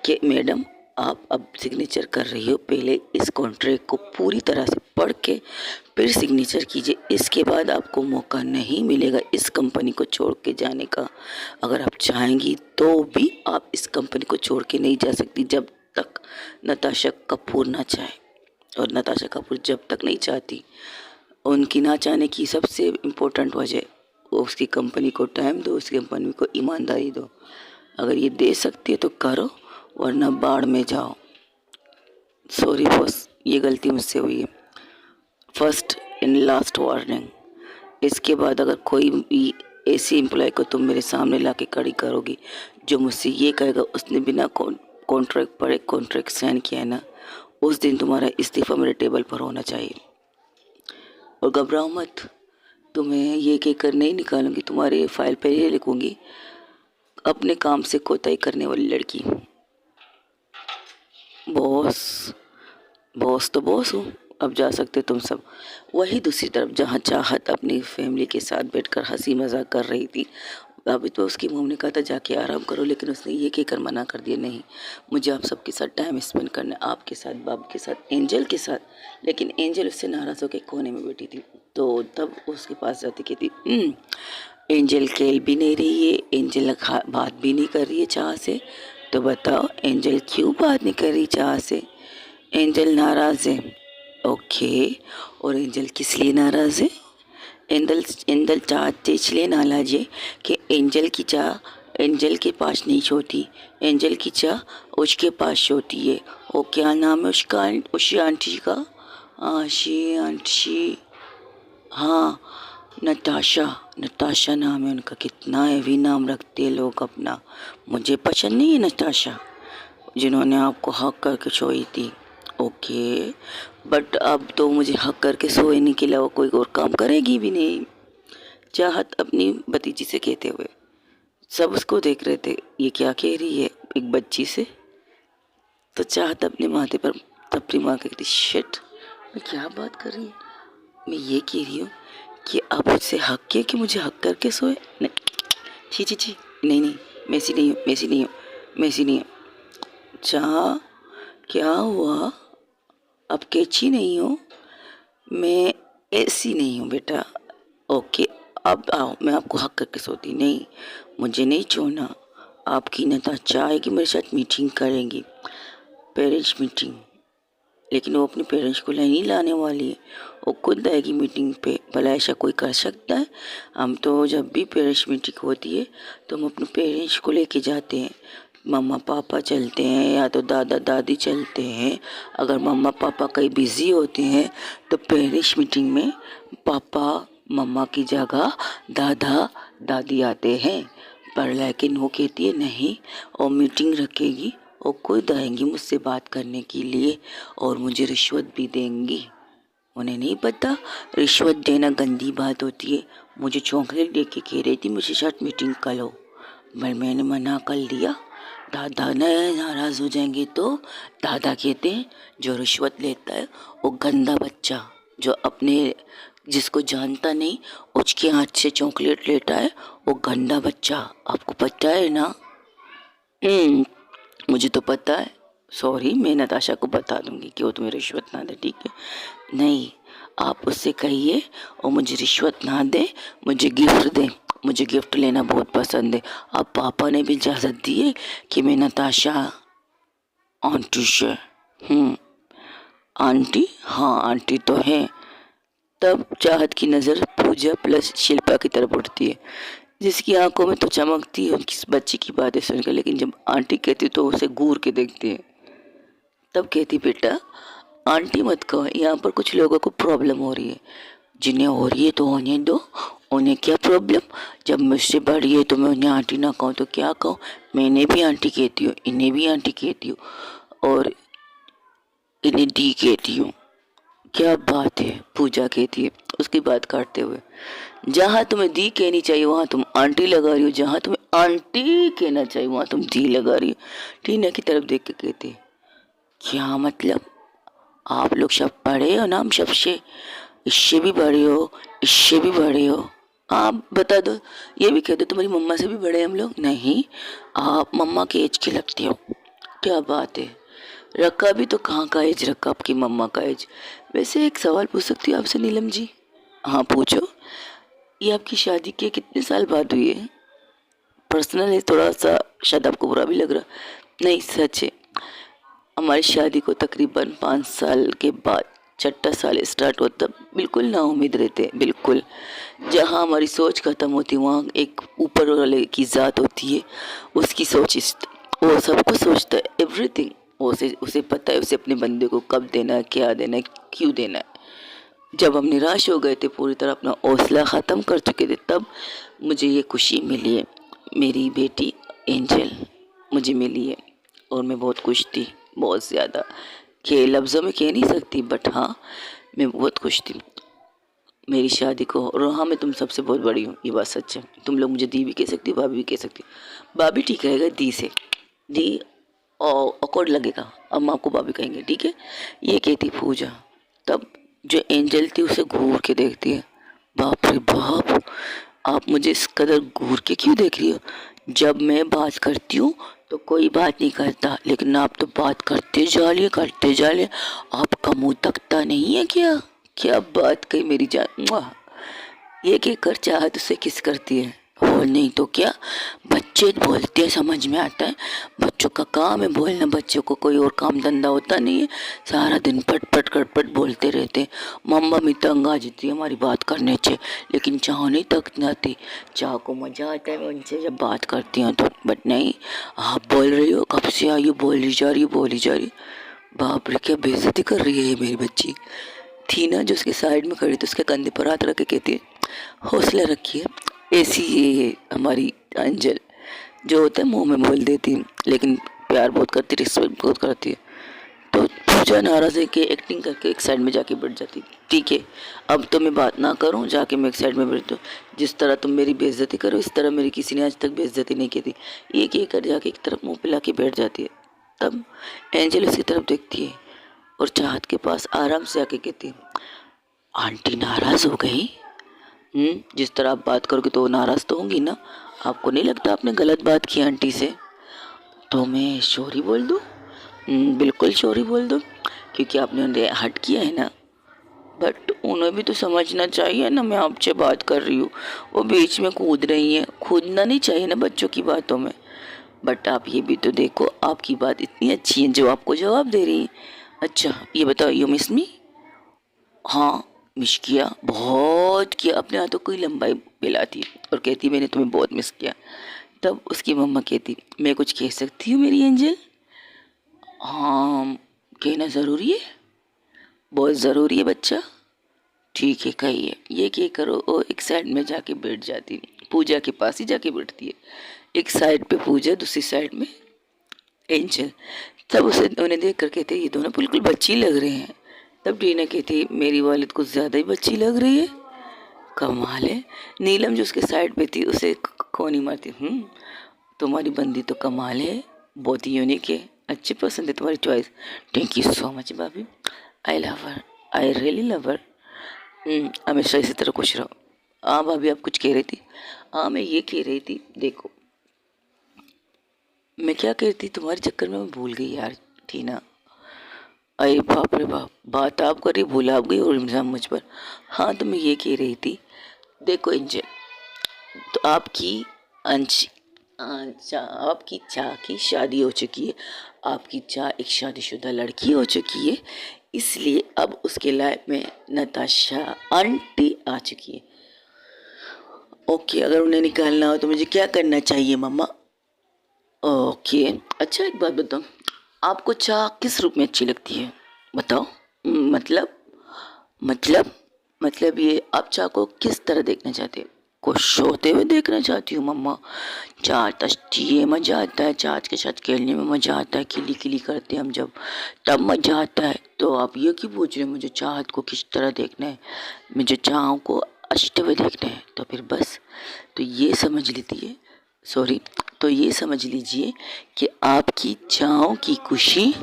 कि मैडम आप अब सिग्नेचर कर रही हो, पहले इस कॉन्ट्रैक्ट को पूरी तरह से पढ़ के फिर सिग्नेचर कीजिए। इसके बाद आपको मौका नहीं मिलेगा इस कंपनी को छोड़ के जाने का। अगर आप चाहेंगी तो भी आप इस कंपनी को छोड़ के नहीं जा सकती जब तक नताशा कपूर ना चाहे। और नताशा कपूर जब तक नहीं चाहती, उनकी ना चाहने की सबसे इम्पोर्टेंट वजह, वो उसकी कंपनी को टाइम दो, उसकी कंपनी को ईमानदारी दो। अगर ये दे सकती है तो करो, वरना बाढ़ में जाओ। सॉरी बॉस, ये गलती मुझसे हुई है। First and last warning. इसके बाद अगर कोई भी ऐसी एम्प्लॉय को तुम मेरे सामने ला के खड़ी करोगी जो मुझसे ये कहेगा उसने बिना कॉन्ट्रैक्ट पर एक कॉन्ट्रैक्ट साइन किया है ना, उस दिन तुम्हारा इस्तीफ़ा मेरे टेबल पर होना चाहिए। और घबराओ मत, तुम्हें ये कहकर नहीं निकालूंगी, तुम्हारी फाइल पर ये लिखूंगी, अपने काम से कोताही करने वाली लड़की। बॉस, बॉस तो बॉस हूँ, अब जा सकते तुम सब। वही दूसरी तरफ जहाँ चाहत अपनी फैमिली के साथ बैठकर हंसी मजाक कर रही थी। अभी तो उसकी मम्मी ने कहा था जाके आराम करो, लेकिन उसने ये कहकर मना कर दिया, नहीं मुझे आप सबके साथ टाइम स्पेंड करना है, आपके साथ, बाब के साथ, एंजल के साथ। लेकिन एंजल उससे नाराज़ होकर कोने में बैठी थी। तो तब उसके पास जाती कहती, एंजल खेल भी नहीं रही है, एंजल बात भी नहीं कर रही है चाह से, तो बताओ एंजल क्यों बात नहीं कर रही चाह से? एंजल नाराज़ है। ओके, और एंजल किस लिए नाराज़ है? एंजल एंजल चाहते इसलिए नाराज़ है कि एंजल की चाह एंजल के पास नहीं होती, एंजल की चाह उसके पास होती है। और क्या नाम है उसका, उसी आंटी का? आशी आंटी, हाँ नताशा, नताशा नाम है उनका। कितना हैवी नाम रखते हैं लोग अपना। मुझे पसंद नहीं है नताशा, जिन्होंने आपको हक करके सोई थी। ओके, बट अब तो मुझे हक करके सोने के अलावा कोई और काम करेगी भी नहीं, चाहत अपनी भतीजी से कहते हुए। सब उसको देख रहे थे, ये क्या कह रही है एक बच्ची से। तो चाहत अपने माथे पर थपड़ी मार के कहती, शिट, मैं क्या बात कर रही हूँ? मैं ये कह रही हूँ कि अब मुझसे हक किया कि मुझे हक करके सोए। नहीं, छी छी छी, नहीं नहीं, मैं ऐसी नहीं हूँ, मैं ऐसी नहीं हूँ, मैं ऐसी नहीं हूँ। चाह, क्या हुआ? अब कैची नहीं हो? मैं ऐसी नहीं हूँ बेटा। ओके, अब आओ, मैं आपको हक करके सोती नहीं, मुझे नहीं छोड़ना। आपकी नताशा आएगी मेरे साथ, मीटिंग करेंगी, पेरेंट्स मीटिंग। लेकिन वो अपने पेरेंट्स को नहीं लाने वाली है, वो खुद आएगी मीटिंग पे। भला ऐसा कोई कर सकता है? हम तो जब भी पेरेंट्स मीटिंग होती है तो हम अपने पेरेंट्स को लेके जाते हैं। मम्मा पापा चलते हैं या तो दादा दादी चलते हैं। अगर मम्मा पापा कहीं बिज़ी होते हैं तो पेरेंट्स मीटिंग में पापा मम्मा की जगह दादा दादी आते हैं। पर लेकिन वो कहती है नहीं, और मीटिंग रखेगी और खुद आएंगी मुझसे बात करने के लिए, और मुझे रिश्वत भी देंगी। उन्हें नहीं पता रिश्वत देना गंदी बात होती है। मुझे चॉकलेट दे के कह रही थी मुझे साथ मीटिंग कर लो, पर मैंने मना कर दिया। दादा ने नाराज़ हो जाएंगे तो दादा कहते हैं जो रिश्वत लेता है वो गंदा बच्चा, जो अपने जिसको जानता नहीं उसके हाथ से चॉकलेट लेता है वो गंदा बच्चा। आपको पता है ना? मुझे तो पता है, सॉरी, मैं नताशा को बता दूंगी कि वो तुम्हें रिश्वत ना दे, ठीक है? नहीं, आप उससे कहिए और मुझे रिश्वत ना दे, मुझे गिफ्ट दे, मुझे गिफ्ट लेना बहुत पसंद है। अब पापा ने भी इजाज़त दी है कि मैं नताशा आंटी से, आंटी, हाँ आंटी तो है। तब चाहत की नज़र पूजा प्लस शिल्पा की तरफ उठती है, जिसकी आंखों में तो चमकती है उनकी बच्ची की बातें सुनकर, लेकिन जब आंटी कहती तो उसे घूर के देखती है। तब कहती बेटा आंटी मत कहो, यहाँ पर कुछ लोगों को प्रॉब्लम हो रही है। जिन्हें हो रही है तो होने दो, उन्हें क्या प्रॉब्लम? जब मुझसे बड़ी है तो मैं उन्हें आंटी ना कहूँ तो क्या कहूँ? मैंने भी आंटी कहती हूँ, इन्हें भी आंटी कहती हूँ, और इन्हें दी कहती हूँ। क्या बात है, पूजा कहती है उसकी बात काटते हुए। जहाँ तुम्हें दी कहनी चाहिए वहाँ तुम आंटी लगा रही हो, जहाँ तुम्हें आंटी कहना चाहिए वहाँ तुम दी लगा रही हो। टीना की तरफ देख के कहती है, क्या मतलब? आप लोग सब बड़े हो ना हम सबसे, इससे भी बड़े हो, इससे भी बड़े हो। आप बता दो, ये भी कह दो तुम्हारी मम्मा से भी बड़े हम लोग। नहीं, आप मम्मा के एज के लगते हो। क्या बात है, रखा भी तो कहाँ का एज रखा, आपकी मम्मा का एज। वैसे एक सवाल पूछ सकती हूँ आपसे नीलम जी? हाँ पूछो। ये आपकी शादी के कितने साल बाद हुई है? पर्सनल है थोड़ा सा, शायद आपको बुरा भी लग रहा। नहीं सच है, हमारी शादी को तकरीबन 5 साल के बाद छठा साल स्टार्ट होता, बिल्कुल ना उम्मीद रहते, बिल्कुल। जहाँ हमारी सोच खत्म होती वहाँ एक ऊपर वाले की ज़ात होती है, उसकी सोच वो सब कुछ सोचता है, एवरीथिंग। उसे पता है उसे अपने बंदे को कब देना है, क्या देना है, क्यों देना है। जब हम निराश हो गए थे, पूरी तरह अपना हौसला ख़त्म कर चुके थे, तब मुझे ये खुशी मिली है। मेरी बेटी एंजल मुझे मिली है और मैं बहुत खुश थी, बहुत ज़्यादा, कि लफ्ज़ों में कह नहीं सकती, बट हाँ, मैं बहुत खुश थी मेरी शादी को। और हाँ, मैं तुम सबसे बहुत बड़ी हूँ, ये बात सच है। तुम लोग मुझे दी भी कह सकती हो, भाभी भी कह सकती हो। भाभी ठीक रहेगा, दी से, दी और अकॉर्ड लगेगा, अम्मा को भाभी कहेंगे, ठीक है। ये कहती पूजा। तब जो एंजल थी उसे घूर के देखती है। बाप रे बाप, आप मुझे इस कदर घूर के क्यों देख रही हो? जब मैं बात करती हूँ तो कोई बात नहीं करता, लेकिन आप तो बात करते जा रही, करते जा रही। आपका मुंह तकता नहीं है क्या? क्या बात कही मेरी जान। वाह! ये कहकर चाहत उसे किस करती है। और नहीं तो क्या, बच्चे बोलते हैं, समझ में आता है। बच्चों का काम है बोलना, बच्चों को कोई और काम धंधा होता नहीं है, सारा दिन पट पट कटपट बोलते रहते हैं। मम्मा भी तंग आ जाती है हमारी बात करने से, लेकिन चाह नहीं तक आती। चाह को मजा आता है मैं उनसे जब बात करती हूँ तो, बट नहीं, आप बोल रही हो, कब से आई हो, बोली जा रही हो, बोली जा रही हो। बाप रे, क्या बेइज्जती कर रही है ये मेरी बच्ची। थी ना जो उसके साइड में खड़ी थी, उसके कंधे पर हाथ रख के कहती है, हौसला रखिए। ऐसी ये हमारी अंजल जो होता है मुंह में बोल देती है, लेकिन प्यार बहुत करती, रिस्पेक्ट बहुत करती है। तो पूजा नाराज है कि एक्टिंग करके एक साइड में जाके बैठ जाती। ठीक है, अब तो मैं बात ना करूं, जाके मैं एक साइड में बैठ। जिस तरह तुम मेरी बेइज्जती करो, इस तरह मेरी किसी ने आज तक बेइज्जती नहीं की थी। ये कह कर जाके एक तरफ मुंह पिला के बैठ जाती है। तब एंजल उसकी तरफ देखती है और चाहत के पास आराम से आके कहती है, आंटी नाराज हो गई? जिस तरह आप बात करोगे तो नाराज तो होंगी ना। आपको नहीं लगता आपने गलत बात की आंटी से? तो मैं सॉरी बोल दूँ? बिल्कुल सॉरी बोल दो, क्योंकि आपने उन्हें हर्ट किया है ना। बट उन्हें भी तो समझना चाहिए ना, मैं आपसे बात कर रही हूँ, वो बीच में कूद रही हैं। कूदना नहीं चाहिए ना बच्चों की बातों में। बट आप ये भी तो देखो, आपकी बात इतनी अच्छी है जो आपको जवाब दे रही है। अच्छा ये बताओ, यू मिस मी? हाँ, मिस किया, बहुत किया। अपने हाथों को ही लंबाई पिलाती और कहती मैंने तुम्हें बहुत मिस किया। तब उसकी मम्मा कहती, मैं कुछ कह सकती हूँ मेरी एंजल? हाँ, कहना ज़रूरी है, बहुत ज़रूरी है बच्चा। ठीक है कहिए, ये क्या करो। वो एक साइड में जाके बैठ जाती, पूजा के पास ही जाके बैठती है। एक साइड पे पूजा, दूसरी साइड में एंजल। तब उसे उन्हें देख कर कहते ये दोनों बिल्कुल बच्ची लग रहे हैं। तब टीना कहती मेरी वालिद कुछ ज़्यादा ही बच्ची लग रही है। कमाल है। नीलम जो उसके साइड पे थी उसे कोनी मारती, तुम्हारी बंदी तो कमाल है, बहुत ही यूनिक है, अच्छी पसंद है तुम्हारी choice. Thank you so much भाभी, I love her, I really love her. हमेशा इसी तरह खुश रहो। हाँ भाभी, आप कुछ कह रही थी? हाँ, मैं ये कह रही थी, देखो मैं क्या कह रही थी, तुम्हारे चक्कर में मैं भूल गई यार। थी ना, अरे बाप रे बाप, बात आप करी भूल आप गई और इल्ज़ाम मुझ पर। हाँ, तो मैं ये कह रही थी, देखो एंजल, तो आपकी अंश आपकी चाह की शादी हो चुकी है। आपकी चाह एक शादीशुदा लड़की हो चुकी है, इसलिए अब उसके लाइफ में नताशा आंटी आ चुकी है। ओके, अगर उन्हें निकालना हो तो मुझे क्या करना चाहिए मम्मा? ओके, अच्छा एक बात बताओ, आपको चाह किस रूप में अच्छी लगती है? बताओ। मतलब मतलब मतलब ये, आप चाह को किस तरह देखना चाहते हैं? खुश होते हुए देखना चाहती हूँ मम्मा। चाट अच्छी है, मज़ा आता है, चाट के साथ खेलने में मज़ा आता है, खिली खिली करते हैं हम जब, तब मज़ा आता है। तो आप ये क्यों पूछ रहे हैं मुझे चाहत को किस तरह देखना है? मुझे चाहों को अच्छे हुए देखना है, तो फिर बस, तो ये समझ लीजिए, सॉरी, तो ये समझ लीजिए कि आपकी चाहों की खुशी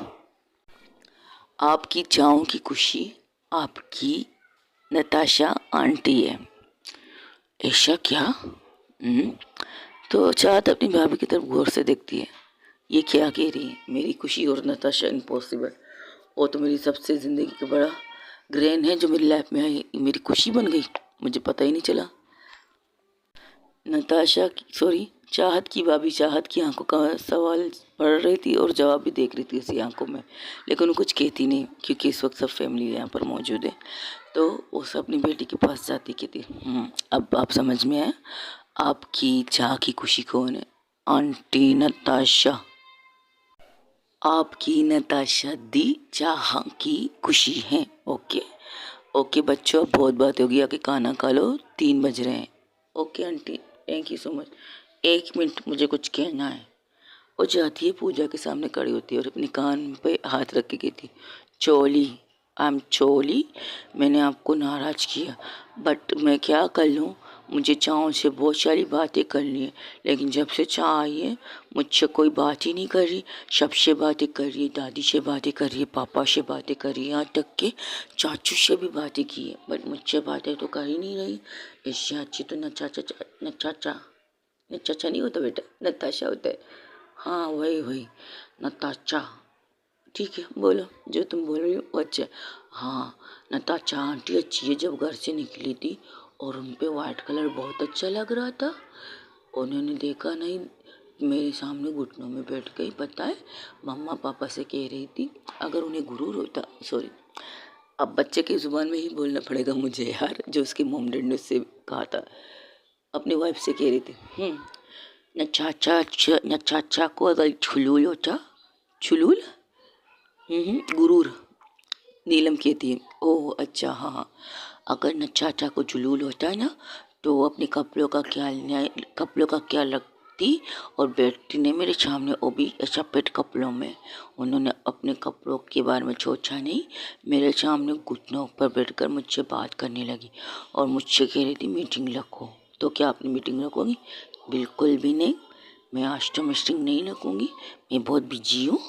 आपकी नताशा आंटी है। ऐसा क्या? तो चाहत अपनी भाभी की तरफ गौर से देखती है। ये क्या कह रही है, मेरी खुशी और नताशा इम्पॉसिबल? वो तो मेरी सबसे ज़िंदगी का बड़ा ग्रैंड है जो मेरी लाइफ में आई, मेरी खुशी बन गई, मुझे पता ही नहीं चला। नताशा सॉरी, चाहत की भाभी चाहत की आंखों का सवाल पढ़ रही थी और जवाब भी देख रही थी उसी आंखों में, लेकिन वो कुछ कहती नहीं, क्योंकि इस वक्त सब फैमिली यहाँ पर मौजूद है। तो वो सब अपनी बेटी के पास जाती, कहती अब आप समझ में आया, आपकी चाह की खुशी कौन है? आंटी नताशा। आपकी नताशा दी चाह की खुशी है। ओके, ओके बच्चों, अब बहुत बात होगी, आके खाना खा लो, 3 बज रहे हैं। Okay aunty, thank you so much. 1 minute, मुझे कुछ कहना है। वो जाती है, पूजा के सामने खड़ी होती है और अपने कान पे हाथ रख के कहती, चोली, आई एम चोली, मैंने आपको नाराज़ किया, बट मैं क्या कर लूँ, मुझे चाँव से बहुत सारी बातें करनी है, लेकिन जब से चाह आई है मुझसे कोई बात ही नहीं कर रही। सबसे बातें कर रही है, दादी से बातें कर रही है, पापा से बातें कर रही है, यहाँ तक के चाचू से भी बातें की है, बट मुझसे बातें तो कर ही नहीं रही। इससे अच्छी तो न चाचा नहीं होता बेटा, नताशा होता है। हाँ वही वही, नताशा। ठीक है, बोलो जो तुम बोल रही हो वो अच्छा है। हाँ, नताशा आंटी अच्छी है। जब घर से निकली थी और उन पे वाइट कलर बहुत अच्छा लग रहा था, उन्होंने देखा नहीं, मेरे सामने घुटनों में बैठ गई। पता है, मम्मा पापा से कह रही थी, अगर उन्हें गुरूर होता, सॉरी अब बच्चे की ज़ुबान में ही बोलना पड़ेगा मुझे यार, जो उसकी मोम डैड ने उससे कहा था, अपनी वाइफ से कह रही थी। न चाचा को अगर छुलूल होता, छुलूल, गुरूर, नीलम कहती है। ओह अच्छा, हाँ हाँ, अगर न चाचा को जुलूल होता है ना, तो वो अपने कपड़ों का ख्याल रखती और बैठती नहीं मेरे सामने, वो भी सफ़ेद कपड़ों में। उन्होंने अपने कपड़ों के बारे में सोचा नहीं, मेरे सामने घुटनों पर बैठकर मुझसे बात करने लगी और मुझसे कह रही थी मीटिंग रखो। तो क्या आपने मीटिंग रखोगी? बिल्कुल भी नहीं, मैं आज तो मीटिंग नहीं रखूँगी, मैं बहुत बिजी हूँ।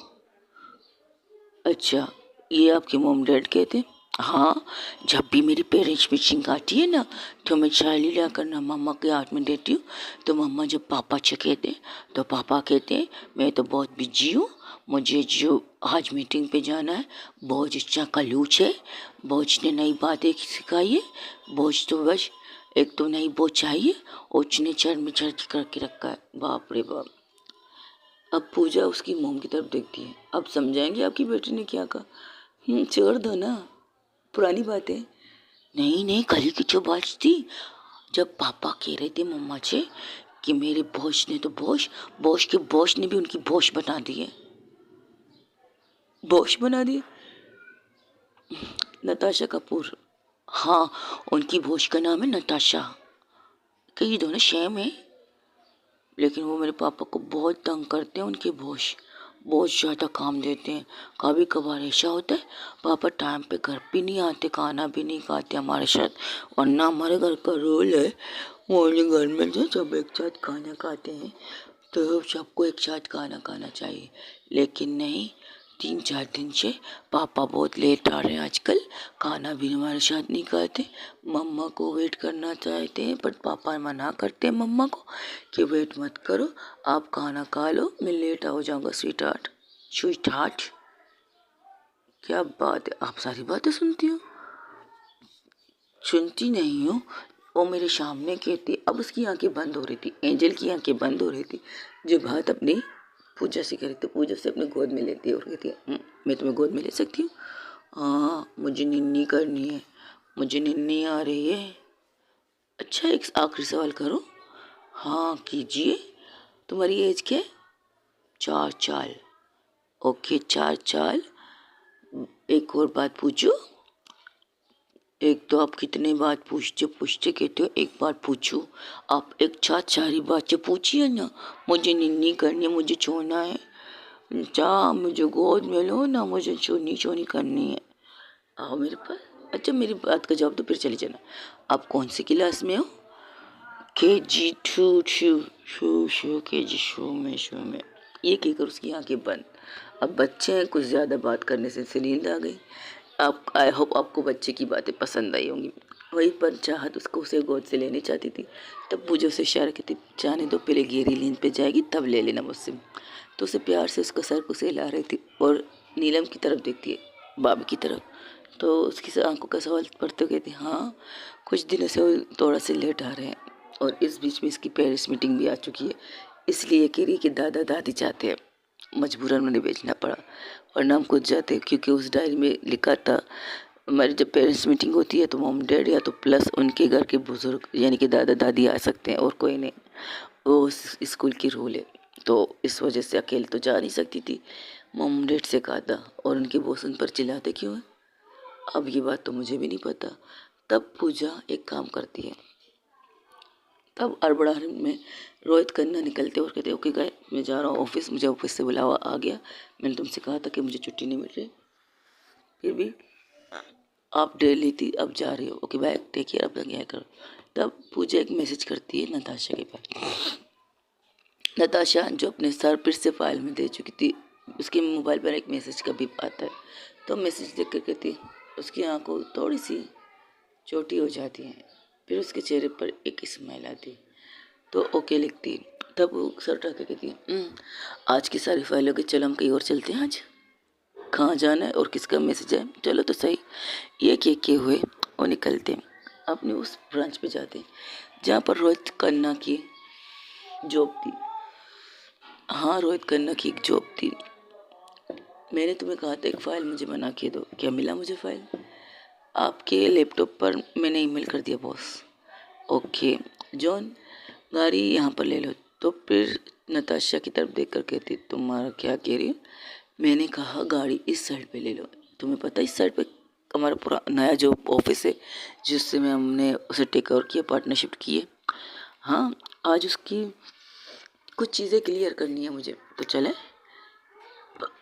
अच्छा, ये आपके मोम डैड कहते? हाँ, जब भी मेरी पेरेंट्स मीटिंग आती है ना, तो मैं चाय लिया करना मम्मा के हाथ में देती हूँ। तो मम्मा जब पापा से कहते तो पापा कहते हैं मैं तो बहुत बिजी हूँ, मुझे जो आज मीटिंग पे जाना है, बहुत अच्छा कलूच है, बोझ ने नई बातें सिखाई है, बोझ तो बस एक तो नई बोझ चाहिए, उसने चढ़ में चढ़ करके रखा है। बाप रे बाप। अब पूजा उसकी मोम की तरफ देखती है। अब समझाएंगे आपकी बेटी ने क्या कहा। छोड़ दो ना, पुरानी बात है। नहीं नहीं, कल की जो बात थी, जब पापा कह रहे थे मम्मा से कि मेरे बॉस ने तो बॉस के बॉस ने भी उनकी बॉस बना दी है। बॉस बना दी, नताशा कपूर। हाँ, उनकी बॉस का नाम है नताशा। कि ये दोनों सेम है, लेकिन वो मेरे पापा को बहुत तंग करते हैं, उनके बॉस बहुत ज़्यादा काम देते हैं। कभी कभार ऐसा होता है पापा टाइम पे घर भी नहीं आते, खाना भी नहीं खाते हमारे साथ, वरना हमारे घर का रूल है, हमारे घर में जो सब एक साथ खाना खाते हैं, तो सबको एक साथ खाना खाना चाहिए। लेकिन नहीं, 3-4 दिन से पापा बहुत लेट आ रहे हैं आजकल, खाना भी हमारे साथ नहीं खाते, मम्मा को वेट करना चाहते हैं, बट पापा मना करते हैं मम्मा को कि वेट मत करो, आप खाना खा लो, मैं लेट हो जाऊँगा। स्वीट हार्ट, स्वीट हार्ट, क्या बात है, आप सारी बातें सुनती हो? सुनती नहीं हो, वो मेरे सामने कहती। अब उसकी आंखें बंद हो रही थी, एंजल की आंखें बंद हो रही थी, जो बात अपनी पूजा से करी, तो पूजा से अपने गोद में लेती है और कहती है मैं तुम्हें गोद में ले सकती हूँ? हाँ, मुझे निन्नी करनी है, मुझे निन्नी आ रही है। अच्छा, एक आखिरी सवाल करो। हाँ कीजिए, तुम्हारी एज क्या है? 4 साल। ओके, 4 साल। एक और बात पूछो। एक तो आप कितने बात पूछते पूछते कहते हो एक बार पूछो, आप एक साथ सारी बातें पूछिए ना। मुझे निन्नी करनी है, मुझे छोड़ना है, जा मुझे गोद में लो ना, मुझे चोनी चोनी करनी है, आओ मेरे पास। अच्छा, मेरी बात का जवाब तो फिर चले जाना। आप कौन सी क्लास में हो? KG 2 शू शू शू KG 2 में। ये कहकर उसकी आंखें बंद। अब बच्चे हैं, कुछ ज़्यादा बात करने से नींद आ गई। आप, आई होप आपको बच्चे की बातें पसंद आई होंगी। वही पर चाहत उसको उसे गोद से लेनी चाहती थी, तब पूजा से इशारा कहती, जाने दो, पहले गहरी नींद पे जाएगी तब ले लेना मुझसे। तो उसे प्यार से उसका सर को सहला रही थी और नीलम की तरफ देखती है, बाबी की तरफ। तो उसकी आंखों का सवाल पढ़ते हुए कहती, हाँ कुछ दिनों से वो थोड़ा से लेट आ रहे हैं और इस बीच में इसकी पेरेंट्स मीटिंग भी आ चुकी है, इसलिए कह रही कि दादा दादी चाहते हैं, मजबूरन उन्हें भेजना पड़ा, वरना हम खुद जाते, क्योंकि उस डायरी में लिखा था हमारी जब पेरेंट्स मीटिंग होती है तो मॉम डैड या तो प्लस उनके घर के बुजुर्ग यानी कि दादा दादी आ सकते हैं और कोई नहीं, वो उस स्कूल की रूल है। तो इस वजह से अकेले तो जा नहीं सकती थी, मॉम डैड से कहा था। और उनके बॉस उन पर चिल्लाते क्यों हैं? अब ये बात तो मुझे भी नहीं पता। तब पूजा एक काम करती है, तब अड़बड़ाहट में रोहित खन्ना निकलते और कहते ओके गाय, मैं जा रहा हूँ ऑफिस, मुझे ऑफिस से बुलावा आ गया, मैंने तुमसे कहा था कि मुझे छुट्टी नहीं मिल रही, फिर भी आप डेली थी, अब जा रही हो, ओके बाय, टेक केयर, अपना क्या करो। तब पूजा एक मैसेज करती है नताशा के पास। नताशा जो अपने सर फिर से फाइल में दे चुकी थी, उसके मोबाइल पर एक मैसेज का बीप आता है, तो मैसेज देख कर कहती, उसकी आंखों थोड़ी सी छोटी हो जाती हैं, फिर उसके चेहरे पर एक स्माइल आती, तो ओके लिखती। तब वो सर उठा के कहती आज की सारी फाइलों के, चलो हम कहीं और चलते हैं, आज कहाँ जाना है और किसका मैसेज है, चलो तो सही। ये किए हुए वो निकलते अपने उस ब्रांच पे जाते जहाँ पर रोहित खन्ना की जॉब थी। हाँ, रोहित खन्ना की एक जॉब थी। मैंने तुम्हें कहा था एक फ़ाइल मुझे बना के दो, क्या मिला मुझे फ़ाइल? आपके लैपटॉप पर मैंने ईमेल कर दिया बॉस। ओके जॉन, गाड़ी यहाँ पर ले लो। तो फिर नताशा की तरफ देख कर कहती, तुम्हारा क्या कह रही हो? मैंने कहा गाड़ी इस साइड पे ले लो। तुम्हें पता है इस साइड पे हमारा पूरा नया जो ऑफिस है, जिससे में हमने उसे टेक ओवर किया, पार्टनरशिप की है। हाँ, आज उसकी कुछ चीज़ें क्लियर करनी है मुझे, तो चले।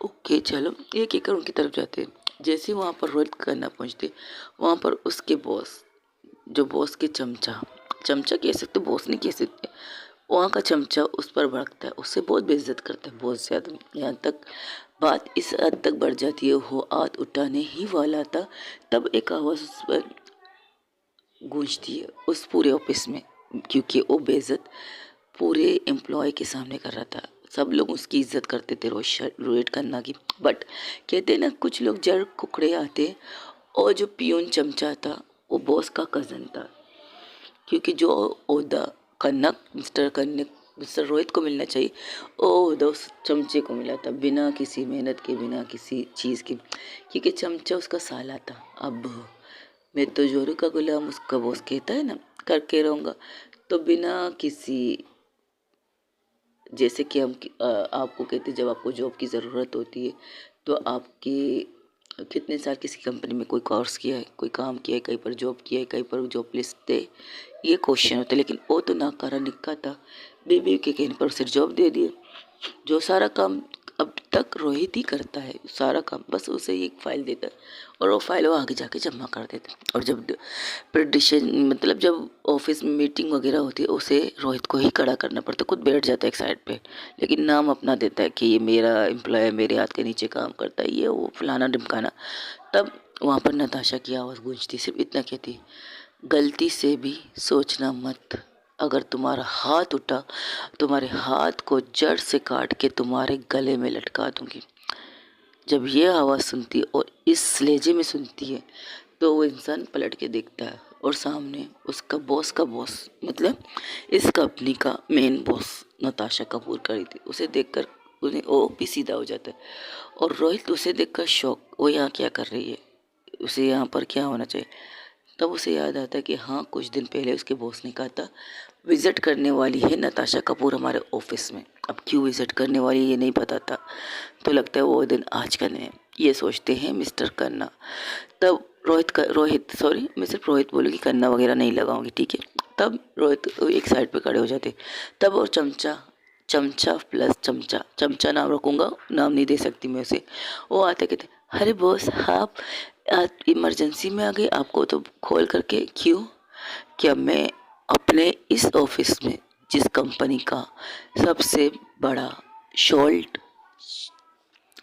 ओके चलो, एक एक उनकी तरफ जाते हैं। जैसे वहाँ पर रोहित खन्ना पहुँचते, वहाँ पर उसके बॉस, जो बॉस के चमचा, चमचा कह सकते, बॉस नहीं कह सकते, वहाँ का चमचा उस पर भड़कता है, उससे बहुत बेइज्जत करता है, बहुत ज़्यादा। यहाँ तक बात इस हद तक बढ़ जाती है, वो हाथ उठाने ही वाला था, तब एक आवाज़ उस पर गूंजती है उस पूरे ऑफिस में, क्योंकि वो बेइज्जत पूरे एम्प्लॉय के सामने कर रहा था। सब लोग उसकी इज्जत करते थे रोहित खन्ना की, बट कहते ना कुछ लोग जड़ कुकड़े आते, और जो पियून चमचा था वो बॉस का कज़न था, क्योंकि जो ओहदा खन्ना मिस्टर रोहित को मिलना चाहिए, वो ओहदा उस चमचे को मिला था, बिना किसी मेहनत के, बिना किसी चीज़ के, क्योंकि चमचा उसका साला था। अब मैं तो जोरू का गुलाम, उसका बॉस कहता है ना, करके रहूँगा। तो बिना किसी, जैसे कि हम आपको कहते जब आपको जॉब की ज़रूरत होती है, तो आपकी कितने साल किसी कंपनी में कोई कोर्स किया है, कोई काम किया है, कहीं पर जॉब किया है, कहीं पर जॉब लिस्ट थे, ये क्वेश्चन होते। लेकिन वो तो नाकारा निक्का था, बीबी के कहने पर उसे जॉब दे दिए। जो सारा काम अब तक रोहित ही करता है, सारा काम बस उसे एक फ़ाइल देता है, और वो फाइल वो आगे जाके जमा कर देता है। और जब प्रेडिशन मतलब जब ऑफिस में मीटिंग वगैरह होती है, उसे रोहित को ही खड़ा करना पड़ता है, खुद बैठ जाता है एक साइड पे, लेकिन नाम अपना देता है कि ये मेरा एम्प्लॉय है, मेरे हाथ के नीचे काम करता है, ये वो फलाना ढिमकाना। तब वहाँ पर नताशा की आवाज़ गूंजती, सिर्फ इतना कहती, गलती से भी सोचना मत, अगर तुम्हारा हाथ उठा, तुम्हारे हाथ को जड़ से काट के तुम्हारे गले में लटका दूंगी। जब ये आवाज़ सुनती है और इस लहजे में सुनती है, तो वो इंसान पलट के देखता है, और सामने उसका बॉस का बॉस, मतलब इस कंपनी का मेन बॉस नताशा कपूर खड़ी थी। उसे देखकर उन्हें वो भी सीधा हो जाता है, और रोहित उसे देखकर शौक, वो यहाँ क्या कर रही है, उसे यहाँ पर क्या होना चाहिए। तब उसे याद आता है कि हाँ, कुछ दिन पहले उसके बॉस ने कहा था विज़िट करने वाली है नताशा कपूर हमारे ऑफिस में। अब क्यों विज़िट करने वाली है ये नहीं पता था, तो लगता है वो दिन आज का नहीं है, ये सोचते हैं मिस्टर खन्ना। तब रोहित सॉरी, मैं सिर्फ रोहित बोलूँगी, खन्ना वगैरह नहीं लगाऊंगी, ठीक है। तब रोहित एक साइड पे खड़े हो जाते, तब और चमचा, चमचा प्लस चमचा, चमचा नाम रखूँगा, नाम नहीं दे सकती मैं उसे, वो आते कहते, अरे बॉस आप इमरजेंसी में आ गए, आपको तो खोल करके क्यों? क्या मैं अपने इस ऑफिस में, जिस कंपनी का सबसे बड़ा शोल्ड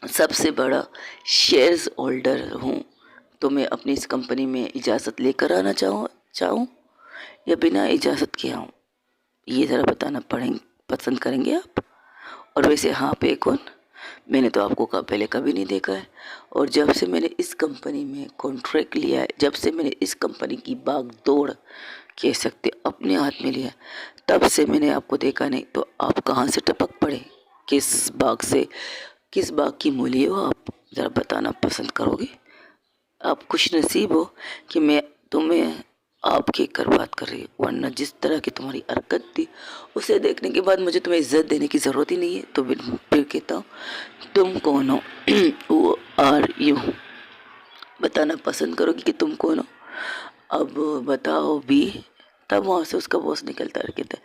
सबसे बड़ा शेयर्स होल्डर हूँ, तो मैं अपनी इस कंपनी में इजाज़त लेकर आना चाहूँ या बिना इजाज़त के आऊँ, ये ज़रा बताना पसंद करेंगे आप? और वैसे हाँ पे कौन? मैंने तो आपको पहले कभी नहीं देखा है, और जब से मैंने इस कंपनी में कॉन्ट्रैक्ट लिया है, जब से मैंने इस कंपनी की बागडोर कह सकते अपने हाथ में लिया, तब से मैंने आपको देखा नहीं। तो आप कहाँ से टपक पड़े, किस बाग से, किस बाग की मूली हो आप, ज़रा बताना पसंद करोगे? आप खुश नसीब हो कि मैं तुम्हें आप कह कर बात कर रही हूँ, वरना जिस तरह की तुम्हारी हरकत थी, उसे देखने के बाद मुझे तुम्हें इज्जत देने की ज़रूरत ही नहीं है। तो फिर कहता हूँ, तुम कौन हो? वो आर यू? बताना पसंद करोगी कि तुम कौन हो? अब बताओ भी। तब वहाँ से उसका बॉस निकलता है, कहता है,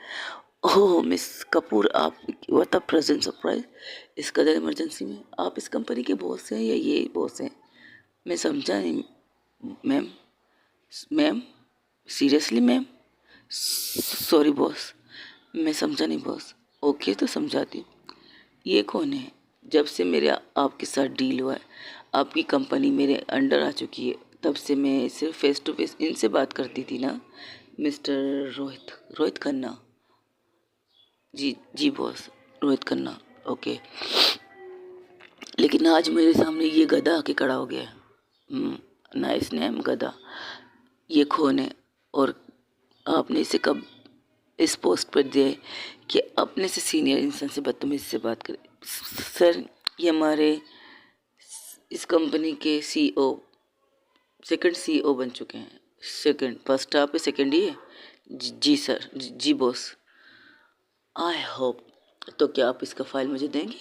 ओह मिस कपूर, आप व्हाट अ प्रेजेंट सरप्राइज, इस कदर इमरजेंसी में आप इस कंपनी के बॉस हैं या ये बॉस हैं? मैं समझा नहीं ma'am. Ma'am, seriously ma'am? Sorry boss, मैं समझा नहीं बॉस। ओके तो समझाती हूँ। ये कौन है? जब से मेरे आपके साथ डील हुआ है, आपकी कंपनी मेरे अंडर आ चुकी है, तब से मैं सिर्फ फेस टू फेस इनसे बात करती थी ना, मिस्टर रोहित, रोहित खन्ना। जी जी बॉस, रोहित खन्ना। ओके, लेकिन आज मेरे सामने ये गधा आके खड़ा हो गया है। नाइस नेम गधा। ये कौन है और आपने इसे कब इस पोस्ट पर दिया है कि अपने से सीनियर इंसान से बदतमीजी से बात करें? सर, ये हमारे इस कंपनी के सीईओ, सेकंड सीईओ बन चुके हैं। सेकंड, फर्स्ट आप है, सेकंड ही है। जी सर, जी बॉस। I hope. तो क्या आप इसका फाइल मुझे देंगे?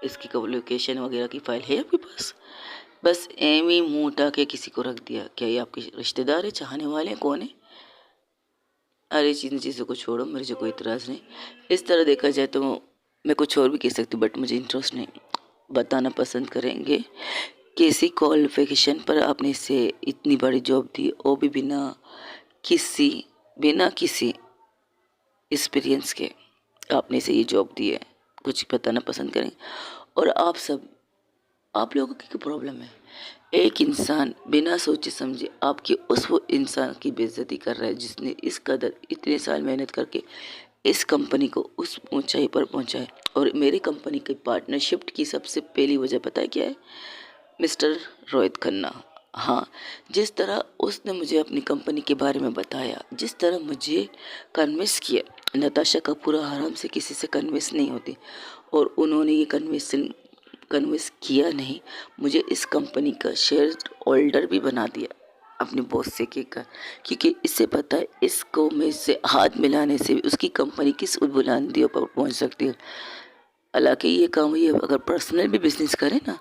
इसकी लोकेशन वगैरह की फाइल है आपके पास? बस एम ही मुँह उठा के किसी को रख दिया। क्या ये आपके रिश्तेदार है, चाहने वाले हैं, कौन है? अरे इन चीज़ों को छोड़ो, मेरे से कोई इतराज़ नहीं। इस तरह देखा जाए तो मैं कुछ और भी कह सकती हूँ, बट मुझे इंटरेस्ट नहीं। बताना पसंद करेंगे किसी क्वालिफिकेशन पर आपने इसे इतनी बड़ी जॉब दी, वो भी किसी बिना किसी एक्सपीरियंस के आपने इसे ये जॉब दी है? कुछ बताना पसंद करें? और आप लोगों की क्या प्रॉब्लम है? एक इंसान बिना सोचे समझे आपकी उस वो इंसान की बेइज्जती कर रहा है जिसने इस कदर इतने साल मेहनत करके इस कंपनी को उस ऊंचाई पर पहुंचा है। और मेरी कंपनी की पार्टनरशिप की सबसे पहली वजह पता है क्या है मिस्टर रोहित खन्ना? हाँ, जिस तरह उसने मुझे अपनी कंपनी के बारे में बताया, जिस तरह मुझे कन्विंस किया, नताशा का पूरा आराम से किसी से कन्विंस नहीं होती, और उन्होंने ये कन्विंस किया नहीं, मुझे इस कंपनी का शेयर होल्डर भी बना दिया अपने बॉस से कहकर, क्योंकि इससे पता है इसको मैं इससे हाथ मिलाने से भी उसकी कंपनी किस बुलंदियों पर पहुंच सकती है। हालांकि ये काम ये अगर पर्सनल भी बिजनेस करें ना,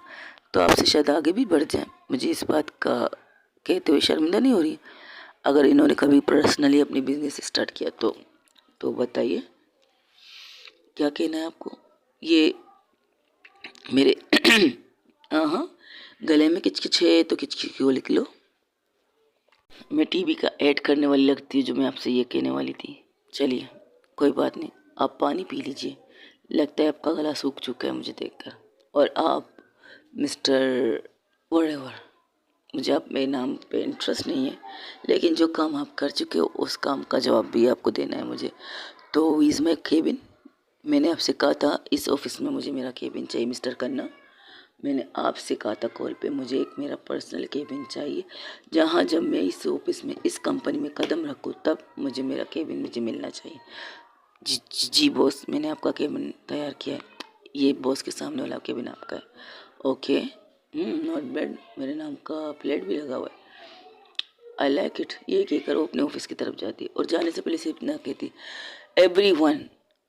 तो आपसे शायद आगे भी बढ़ जाए। मुझे इस बात का कहते हुए शर्मिंदा नहीं हो रही। अगर इन्होंने कभी पर्सनली अपनी बिजनेस स्टार्ट किया तो बताइए क्या कहना है आपको? ये मेरे हाँ, गले में किचकिच है तो किचकिच को लिख लो। मैं टीवी का ऐड करने वाली लगती है जो मैं आपसे ये कहने वाली थी। चलिए कोई बात नहीं, आप पानी पी लीजिए, लगता है आपका गला सूख चुका है मुझे देखकर। और आप मिस्टर वॉरेवर, मुझे आप मेरे नाम पे इंटरेस्ट नहीं है, लेकिन जो काम आप कर चुके हो उस काम का जवाब भी आपको देना है मुझे। तो इज़ माई केबिन, मैंने आपसे कहा था इस ऑफिस में मुझे मेरा केबिन चाहिए मिस्टर खन्ना। मैंने आपसे कहा था कॉल पे मुझे एक मेरा पर्सनल केबिन चाहिए, जहाँ जब मैं इस ऑफिस में इस कंपनी में कदम रखूँ तब मुझे मेरा केबिन मुझे मिलना चाहिए। जी बॉस, मैंने आपका केबिन तैयार किया है। ये बॉस के सामने वाला केबिन आपका है। ओके, नॉट बैड, मेरे नाम का प्लेट भी लगा हुआ है। I like it. ये कहकर वो अपने ऑफिस की तरफ जाती है और जाने से पहले से इतना कहती, एवरीवन,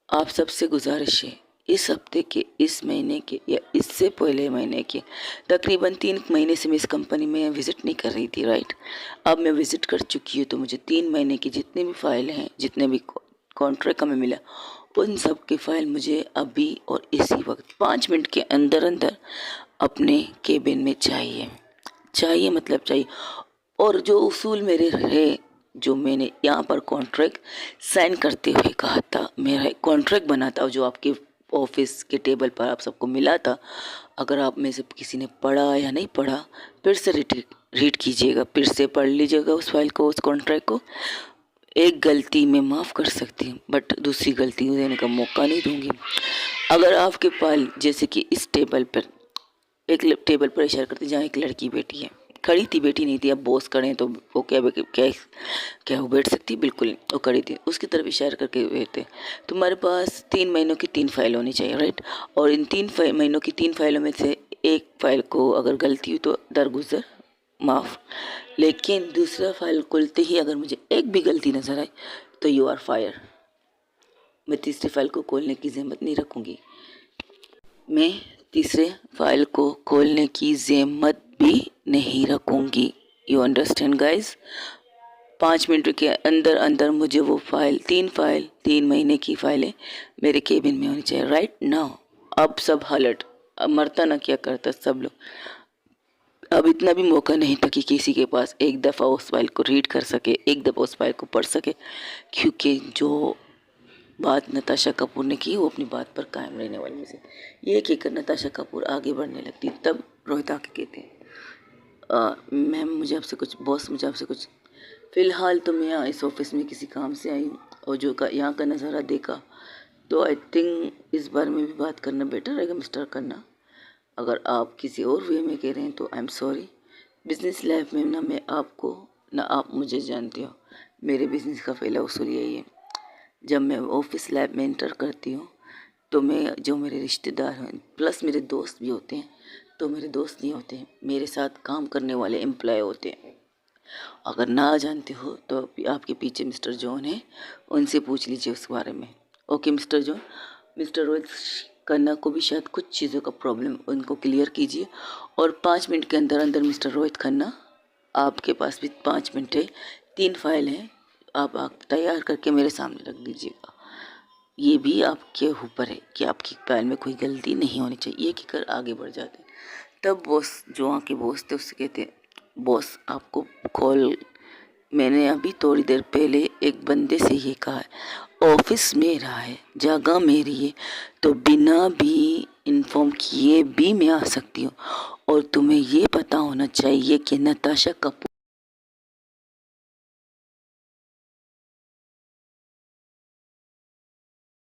आप सबसे गुजारिश है इस हफ्ते के, इस महीने के या इससे पहले महीने के, तकरीबन 3 महीने से मैं इस कंपनी में विज़िट नहीं कर रही थी, राइट? अब मैं विज़िट कर चुकी हूँ, तो मुझे 3 महीने की जितने भी फाइल हैं, जितने भी कॉन्ट्रैक्ट हमें मिला, उन सब की फ़ाइल मुझे अभी और इसी वक्त 5 मिनट के अंदर अंदर अपने केबिन में चाहिए। चाहिए मतलब चाहिए। और जो उसूल मेरे रहे, जो मैंने यहाँ पर कॉन्ट्रैक्ट साइन करते हुए कहा था, मेरा कॉन्ट्रैक्ट बना था जो आपके ऑफिस के टेबल पर आप सबको मिला था, अगर आप में से किसी ने पढ़ा या नहीं पढ़ा, फिर से रीड कीजिएगा, फिर से पढ़ लीजिएगा उस फाइल को, उस कॉन्ट्रैक्ट को। एक गलती मैं माफ़ कर सकती हूँ, बट दूसरी गलती देने का मौका नहीं दूंगी। अगर आपके फाइल जैसे कि इस टेबल पर, एक टेबल पर इशारा करते जहाँ एक लड़की बैठी है, खड़ी थी, बैठी नहीं थी। अब बॉस खड़े हैं तो वो क्या क्या क्या वो बैठ सकती? बिल्कुल नहीं, वो खड़ी थी, उसकी तरफ इशारा करके बैठते। तुम्हारे पास 3 महीनों की 3 फाइल होनी चाहिए, राइट? और इन 3 महीनों की 3 फाइलों में से एक फाइल को अगर गलती हुई तो दरगुजर माफ़, लेकिन दूसरा फाइल खोलते ही अगर मुझे एक भी गलती नज़र आई तो यू आर फायर। मैं तीसरी फाइल को खोलने की जहमत नहीं रखूँगी। मैं तीसरे फाइल को खोलने की ज़हमत भी नहीं रखूँगी। You understand guys? 5 मिनट के अंदर अंदर मुझे वो फाइल 3 महीने की फाइलें मेरे केबिन में होनी चाहिए राइट नाउ। अब सब हलट, अब मरता ना क्या करता सब लोग। अब इतना भी मौका नहीं था कि किसी के पास एक दफ़ा उस फाइल को रीड कर सके, एक दफ़ा उस फाइल को पढ़ सके, क्योंकि जो बात नताशा कपूर ने की वो अपनी बात पर कायम रहने वाली में से। ये कहकर नताशा कपूर आगे बढ़ने लगती, तब रोहित आके कहते मैम मुझे आपसे कुछ, बॉस मुझे आपसे कुछ, फ़िलहाल तो मैं इस ऑफिस में किसी काम से आई हूँ और जो यहाँ का नज़ारा देखा तो आई थिंक इस बारे में भी बात करना बेटर रहेगा मिस्टर खन्ना। अगर आप किसी और वे में कह रहे हैं तो I am sorry. Business life में ना मैं आपको ना आप मुझे जानते हो। मेरे बिजनेस का पहला उसूल यही है, जब मैं ऑफिस लाइफ में एंटर करती हूँ तो मैं जो मेरे रिश्तेदार हैं प्लस मेरे दोस्त भी होते हैं, तो मेरे दोस्त नहीं होते हैं, मेरे साथ काम करने वाले एम्प्लॉय होते हैं। अगर ना जानते हो तो आपके पीछे मिस्टर जॉन है, उनसे पूछ लीजिए उस बारे में। Okay mister John. Mister Rohit Khanna को भी शायद कुछ चीज़ों का प्रॉब्लम, उनको क्लियर कीजिए और 5 मिनट के अंदर अंदर मिस्टर रोहित खन्ना, आपके पास भी 5 मिनट है, 3 फाइल हैं, आप तैयार करके मेरे सामने रख दीजिएगा। ये भी आपके ऊपर है कि आपकी फाइल में कोई गलती नहीं होनी चाहिए। ये कहकर आगे बढ़ जाते हैं। तब बॉस, जो वहाँ के बॉस थे, उससे कहते हैं बॉस आपको कॉल, मैंने अभी थोड़ी देर पहले एक बंदे से ये कहा है ऑफिस मेरा है, जगह मेरी है, तो बिना भी इन्फॉर्म किए भी मैं आ सकती हूँ और तुम्हें ये पता होना चाहिए कि नताशा कपूर